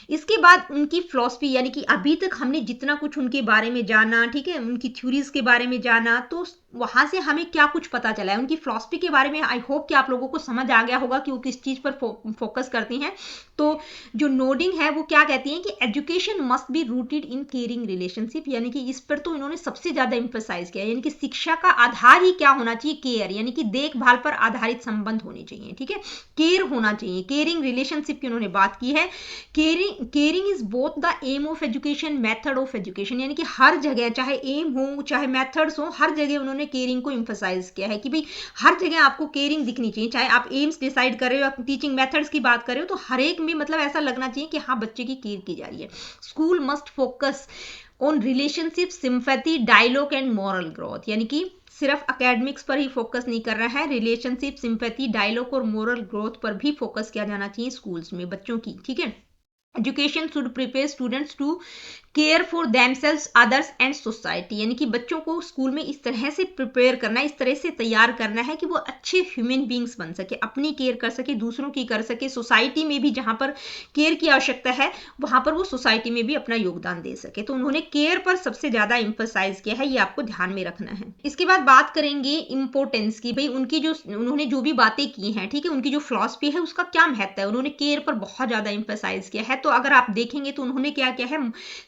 इसके बाद उनकी फिलॉसफी, यानी कि अभी तक हमने जितना कुछ उनके बारे में जाना, ठीक है, उनकी थ्योरीज के बारे में जाना, तो वहां से हमें क्या कुछ पता चला है उनकी फिलॉसफी के बारे में। आई होप कि आप लोगों को समझ आ गया होगा कि वो किस चीज पर फोकस करती हैं। तो जो नोडिंग है वो क्या कहती हैं कि education must be rooted in caring relationship, यानी कि इस पर तो इन्होंने सबसे ज्यादा इंफोसाइज किया, यानी कि शिक्षा का आधार ही क्या होना चाहिए, केयर, यानी कि देखभाल पर आधारित संबंध होने चाहिए, ठीक है, केयर होना चाहिए, केयरिंग रिलेशनशिप की उन्होंने बात की है। Caring is both the aim of education, method of education, यानी कि हर जगह, चाहे एम हो चाहे मेथड्स हो, हर जगह उन्होंने केयरिंग को एम्फसाइज किया है कि भाई हर जगह आपको केयरिंग दिखनी चाहिए, चाहे आप एम्स डिसाइड कर रहे हो, आप टीचिंग मेथड्स की बात कर रहे हो, तो हर एक में में मतलब ऐसा लगना चाहिए कि हाँ बच्चे की केयर की जा रही है। School must focus on relationship, sympathy, dialogue and moral growth, यानी कि सिर्फ एकेडमिक्स पर ही फोकस नहीं कर रहा है, रिलेशनशिप, सिंपैथी, डायलॉग और मोरल ग्रोथ पर भी फोकस किया जाना चाहिए स्कूल्स में बच्चों की, ठीक है। Education should prepare students to care for themselves, others and society, यानी कि बच्चों को स्कूल में इस तरह से प्रिपेयर करना है, इस तरह से तैयार करना है कि वो अच्छे ह्यूमन बींग्स बन सके, अपनी केयर कर सके, दूसरों की कर सके, सोसाइटी में भी जहां पर केयर की आवश्यकता है वहां पर वो सोसाइटी में भी अपना योगदान दे सके। तो उन्होंने केयर पर सबसे ज्यादा इंफोसाइज किया है, ये आपको ध्यान में रखना है। इसके बाद बात करेंगे इंपोर्टेंस की, भाई उनकी जो उन्होंने जो भी बातें की हैं, ठीक है, उनकी जो फिलॉसफी है उसका क्या महत्व है, उन्होंने केयर पर बहुत ज्यादा इंफोसाइज किया है। तो अगर आप देखेंगे तो उन्होंने क्या किया है,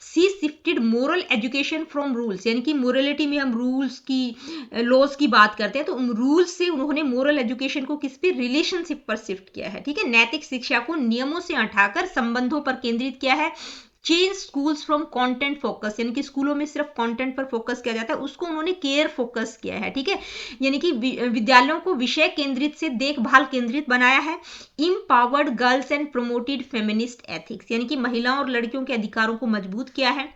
she shifted moral education from rules, यानी कि मोरलिटी में हम रूल्स की, लॉज की बात करते हैं, तो रूल्स से उन्होंने मोरल एजुकेशन को किस पे, रिलेशनशिप पर शिफ्ट किया है, ठीक है। नैतिक शिक्षा को नियमों से हटाकर संबंधों पर केंद्रित किया है। Change schools from content focus, यानी कि स्कूलों में सिर्फ कंटेंट पर फोकस किया जाता है, उसको उन्होंने केयर फोकस किया है, ठीक है। यानी कि विद्यालयों को विषय केंद्रित से देखभाल केंद्रित बनाया है। Empowered girls and promoted feminist ethics, यानी कि महिलाओं और लड़कियों के अधिकारों को मजबूत किया है।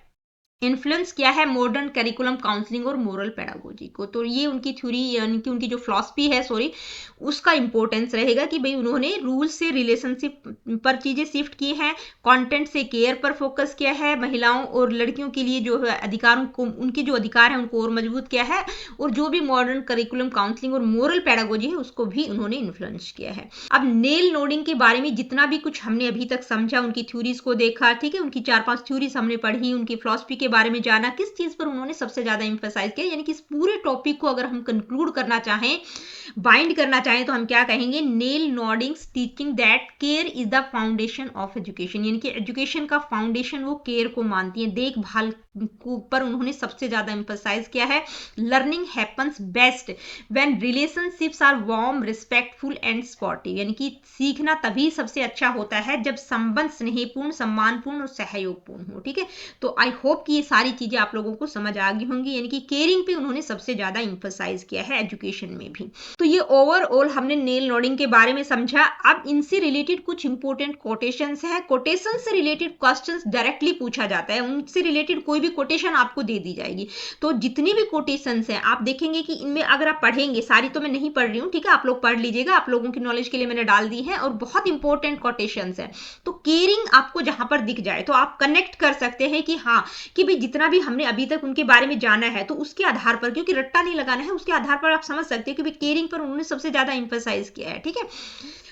इन्फ्लुएंस किया है मॉडर्न करिकुलम, काउंसलिंग और मोरल पेडागोजी को। तो ये उनकी थ्योरी, यानी कि उनकी जो फिलॉसफी है, सॉरी, उसका इंपॉर्टेंस रहेगा कि भाई उन्होंने रूल से रिलेशनशिप पर चीजें शिफ्ट की हैं, कंटेंट से केयर पर फोकस किया है, महिलाओं और लड़कियों के लिए जो है अधिकारों को, उनके जो अधिकार हैं उनको और मजबूत किया है, और जो भी मॉडर्न करिकुलम, काउंसलिंग और मोरल पेडागोजी है उसको भी उन्होंने इन्फ्लुएंस किया है। अब नेल नोडिंग के बारे में जितना भी कुछ हमने अभी तक समझा, उनकी थ्योरीज को देखा, ठीक है, उनकी 4-5 थ्योरीज हमने पढ़ी, उनकी फिलॉसफी के बारे में जाना, किस चीज पर उन्होंने सबसे ज्यादा इंफोसाइज किया, यानी कि इस पूरे टॉपिक को अगर हम कंक्लूड करना चाहें, बाइंड करना चाहें, तो हम क्या कहेंगे, Nel Noddings teaching that care is the foundation of education, यानी कि एजुकेशन का फाउंडेशन वो केयर को मानती है, देखभाल पर उन्होंने सबसे ज्यादा इंफोसाइज किया है। Learning happens best when relationships are warm, respectful and supportive, यानी कि सीखना तभी सबसे अच्छा होता है जब संबंध स्नेहपूर्ण, सम्मानपूर्ण और सहयोगपूर्ण हो, ठीक है। तो आई होप कि ये सारी चीजें आप लोगों को समझ आ गई होंगी, यानी कि केयरिंग पे उन्होंने सबसे ज्यादा इंफोसाइज किया है एजुकेशन में भी। तो ये ओवरऑल हमने नेल नोडिंग के बारे में समझा। अब इनसे रिलेटेड कुछ इंपॉर्टेंट कोटेशंस हैं, कोटेशन से रिलेटेड क्वेश्चंस डायरेक्टली पूछा जाता है, उनसे रिलेटेड कोई भी कोटेशन आपको दे दी जाएगी। तो जितनी भी कोटेशंस हैं आप देखेंगे कि इनमें अगर आप पढ़ेंगे, सारी तो मैं नहीं पढ़ रही हूँ, ठीक है, आप लोग पढ़ लीजिएगा, आप लोगों की नॉलेज के लिए मैंने डाल दी है, और बहुत इंपॉर्टेंट कोटेशंस है। तो केयरिंग आपको जहां पर दिख जाए तो आप कनेक्ट कर सकते हैं कि हाँ, कि भाई जितना भी हमने अभी तक उनके बारे में जाना है, तो उसके आधार पर, क्योंकि रट्टा नहीं लगाना है, उसके आधार पर आप समझ सकते हैं कि भाई केयरिंग पर उन्होंने सबसे ज्यादा इंफोसाइज किया है, ठीक है।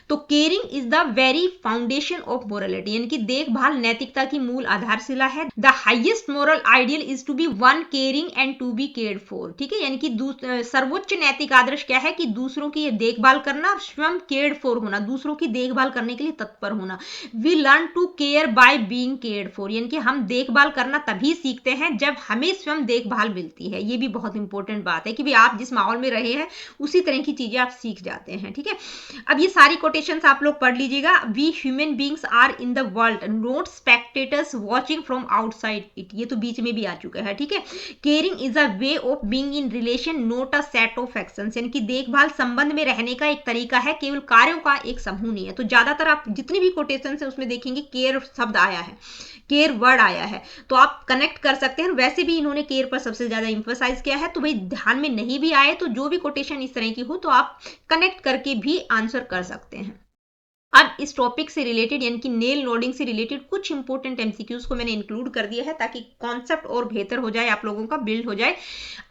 तो caring is the very foundation of morality, यानी कि देखभाल नैतिकता की मूल आधारशिला है। The highest moral ideal is to be one caring and to be cared for, ठीक है, यानी कि सर्वोच्च नैतिक आदर्श क्या है कि दूसरों की देखभाल करना, स्वयं केयर्ड फॉर होना, दूसरों की देखभाल करने के लिए तत्पर होना। We learn to care by being cared for, यानी कि हम देखभाल करना तभी सीखते हैं जब हमें स्वयं देखभाल मिलती है। ये भी बहुत इंपॉर्टेंट बात है कि भाई आप जिस माहौल में रहे हैं उसी तरह की चीजें आप सीख जाते हैं, ठीक है। अब ये सारी कोटेशंस आप लोग पढ़ लीजिएगा। We human beings are in the world, not spectators watching from outside it, ये तो बीच में भी आ चुका है, ठीक है। Caring is a way of being in relation, not a set of actions, यानी कि देखभाल संबंध में रहने का एक तरीका है, केवल कार्यों का एक समूह नहीं है। तो ज्यादातर आप जितनी भी कोटेशंस है उसमें देखेंगे केयर शब्द आया है, केयर वर्ड आया है, तो आप कनेक्ट कर सकते हैं। वैसे भी इन्होंने केयर पर सबसे ज्यादा इंफोसाइज किया है, तो भाई ध्यान में नहीं भी आए तो जो भी कोटेशन इस तरह की हो तो आप कनेक्ट करके भी आंसर कर सकते हैं। अब इस टॉपिक से रिलेटेड, यानी कि नेल नोडिंग से रिलेटेड कुछ इंपॉर्टेंट एमसीक्यूज को मैंने इंक्लूड कर दिया है ताकि कॉन्सेप्ट और बेहतर हो जाए, आप लोगों का बिल्ड हो जाए।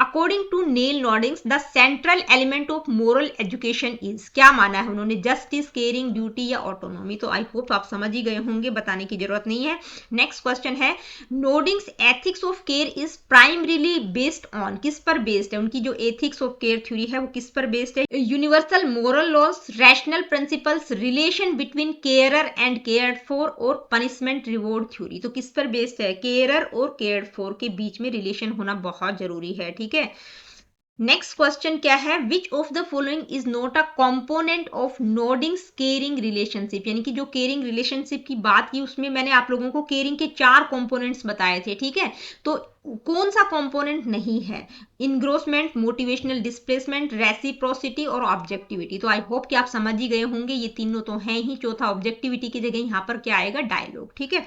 According to Nel Noddings the central element of moral education is, क्या माना है उन्होंने, जस्टिस, केयरिंग, ड्यूटी या ऑटोनॉमी। तो आई होप आप समझ ही गए होंगे, बताने की जरूरत नहीं है। नेक्स्ट क्वेश्चन है, Noddings ethics of care is primarily based on, किस पर बेस्ड है, उनकी जो एथिक्स ऑफ केयर थ्योरी है वो किस पर बेस्ड है। Universal moral laws, rational principles, relation between carer and cared for, और पनिशमेंट रिवॉर्ड थ्योरी। तो किस पर बेस्ड है, केयरर और केयर्ड फॉर के बीच में रिलेशन होना बहुत जरूरी है, ठीक है। नेक्स्ट क्वेश्चन क्या है, which of the following is not a component of Noddings caring relationship, यानी कि जो केयरिंग रिलेशनशिप की बात की उसमें मैंने आप लोगों को केयरिंग के 4 कंपोनेंट्स बताए थे, ठीक है, तो कौन सा कंपोनेंट नहीं है, इनग्रोसमेंट, मोटिवेशनल डिस्प्लेसमेंट, रेसिप्रोसिटी और ऑब्जेक्टिविटी। तो आई होप कि आप समझ ही गए होंगे, ये तीनों तो हैं ही, चौथा ऑब्जेक्टिविटी की जगह यहाँ पर क्या आएगा, डायलॉग, ठीक है,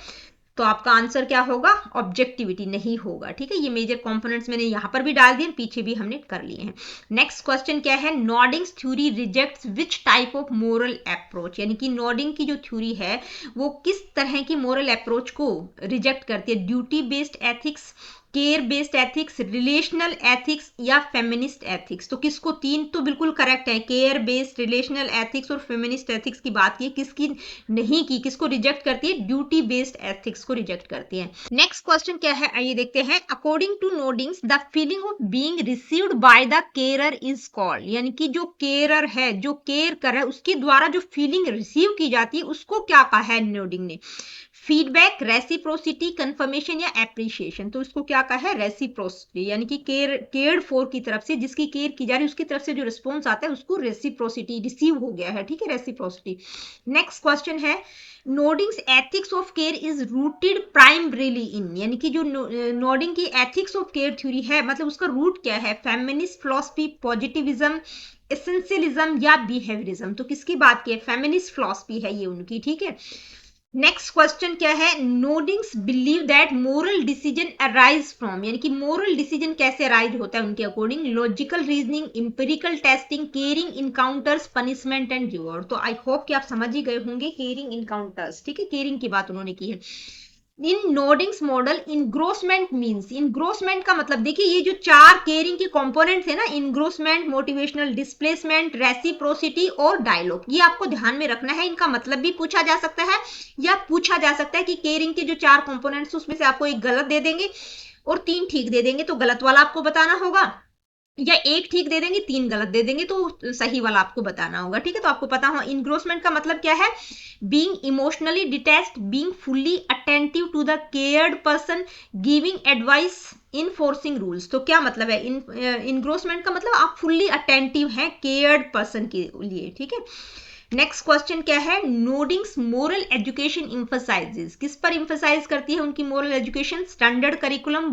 तो आपका आंसर क्या होगा, ऑब्जेक्टिविटी नहीं होगा, ठीक है। ये मेजर कंपोनेंट्स मैंने यहां पर भी डाल दिए, पीछे भी हमने कर लिए हैं। नेक्स्ट क्वेश्चन क्या है, Noddings theory rejects which type of moral approach, यानी कि नॉडिंग की जो थ्योरी है वो किस तरह की मोरल अप्रोच को रिजेक्ट करती है, duty based ethics, care based ethics, relational ethics या फेमिनिस्ट एथिक्स। तो किसको, तीन तो बिल्कुल करेक्ट है, केयर बेस्ड, रिलेशनल एथिक्स और फेमिनिस्ट एथिक्स की बात की, किसकी नहीं की, किसको रिजेक्ट करती है, ड्यूटी बेस्ड एथिक्स को रिजेक्ट करती है। नेक्स्ट क्वेश्चन क्या है, आइए देखते हैं, according to Noddings the feeling of being received by the carer is called, यानी कि जो केयरर है, जो केयर कर रहा है, उसके द्वारा जो फीलिंग रिसीव की जाती है उसको क्या कहा है नोडिंग ने, फीडबैक, रेसिप्रोसिटी, कंफर्मेशन या एप्रिशिएशन। तो इसको क्या कहा है, रेसिप्रोसिटी, यानी कि केयर्ड फॉर की तरफ से, जिसकी केयर की जा रही है उसकी तरफ से जो रिस्पॉन्स आता है उसको रेसिप्रोसिटी, रिसीव हो गया है, ठीक है, रेसिप्रोसिटी। नेक्स्ट क्वेश्चन है, Noddings ethics of care is rooted primarily in, यानी कि जो नोडिंग की एथिक्स ऑफ केयर थ्योरी है, मतलब उसका रूट क्या है, फेमिनिस्ट फिलॉसफी, पॉजिटिविज्म, एसेंशियलिज्म या बिहेवियरिज्म। तो किसकी बात की है, फेमिनिस्ट फिलॉसफी है ये उनकी, ठीक है। नेक्स्ट क्वेश्चन क्या है, Noddings believe that moral decision arise from, यानी कि मोरल डिसीजन कैसे अराइज होता है उनके according, logical reasoning, empirical testing, caring encounters, punishment and reward. तो आई होप कि आप समझ ही गए होंगे, केयरिंग इनकाउंटर्स, ठीक है, केयरिंग की बात उन्होंने की है। इन नोडिंग्स मॉडल इनग्रोसमेंट मींस, इनग्रोसमेंट का मतलब देखिए, ये जो 4 केयरिंग के कंपोनेंट्स है ना, इनग्रोसमेंट, मोटिवेशनल डिस्प्लेसमेंट, रेसिप्रोसिटी और डायलॉग, ये आपको ध्यान में रखना है, इनका मतलब भी पूछा जा सकता है या पूछा जा सकता है कि केयरिंग के जो 4 कंपोनेंट्स उसमें से आपको एक गलत दे देंगे और 3 ठीक दे देंगे, तो गलत वाला आपको बताना होगा, या एक ठीक दे देंगे 3 गलत दे देंगे तो सही वाला आपको बताना होगा, ठीक है। तो आपको पता हो इनग्रोसमेंट का मतलब क्या है, being emotionally detached, being fully attentive to the cared person, giving advice, enforcing rules. तो क्या मतलब है, इनग्रोसमेंट का मतलब आप फुल्ली अटेंटिव हैं केयर्ड पर्सन के लिए, ठीक है। नेक्स्ट क्वेश्चन क्या है, नोडिंग्स मोरल एजुकेशन इंफसाइजेस, किस पर इंफसाइज करती है उनकी moral education, standard curriculum,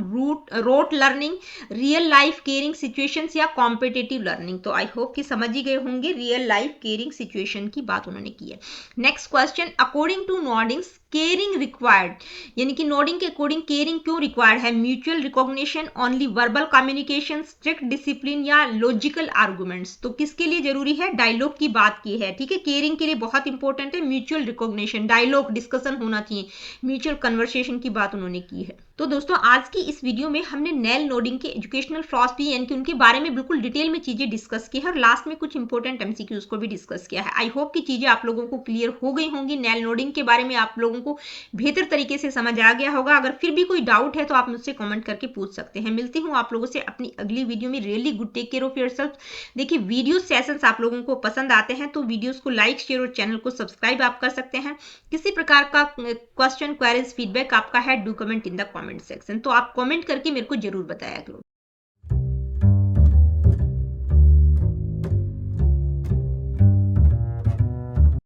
rote learning, real life caring situations या कॉम्पिटिटिव लर्निंग। तो आई होप कि समझ ही गए होंगे, रियल लाइफ केयरिंग सिचुएशन की बात उन्होंने की है। Next question, according to Noddings caring required, यानी कि नोडिंग के अकॉर्डिंग केयरिंग क्यों रिक्वायर्ड है, mutual recognition, only verbal communication, strict discipline या लॉजिकल आर्गुमेंट्स। तो किसके लिए जरूरी है, डायलॉग की बात की है, ठीक है, केयरिंग के लिए बहुत इंपॉर्टेंट है म्यूचुअल रिकॉग्निशन, डायलॉग डिस्कशन होना चाहिए, म्यूचुअल कन्वर्सेशन की बात उन्होंने की है। तो दोस्तों आज की इस वीडियो में हमने नेल नोडिंग के एजुकेशनल फिलॉसफी यानी कि उनके बारे में बिल्कुल डिटेल में चीजें डिस्कस की है और लास्ट में कुछ इंपॉर्टेंट एमसीक्यूज को भी डिस्कस किया है। आई होप कि चीजें आप लोगों को क्लियर हो गई होंगी, नेल नोडिंग के बारे में आप लोगों को बेहतर तरीके से समझ आ गया होगा। अगर फिर भी कोई डाउट है तो आप मुझसे कमेंट करके पूछ सकते हैं। मिलती हूँ आप लोगों से अपनी अगली वीडियो में। Really good, take care of yourself. देखिए वीडियो सेशंस आप लोगों को पसंद आते हैं तो वीडियोस को लाइक, शेयर और चैनल को सब्सक्राइब आप कर सकते हैं। किसी प्रकार का क्वेश्चन, क्वेरीज, फीडबैक आपका है, do comment in the comment section. तो आप कमेंट करके मेरे को जरूर बताया करो।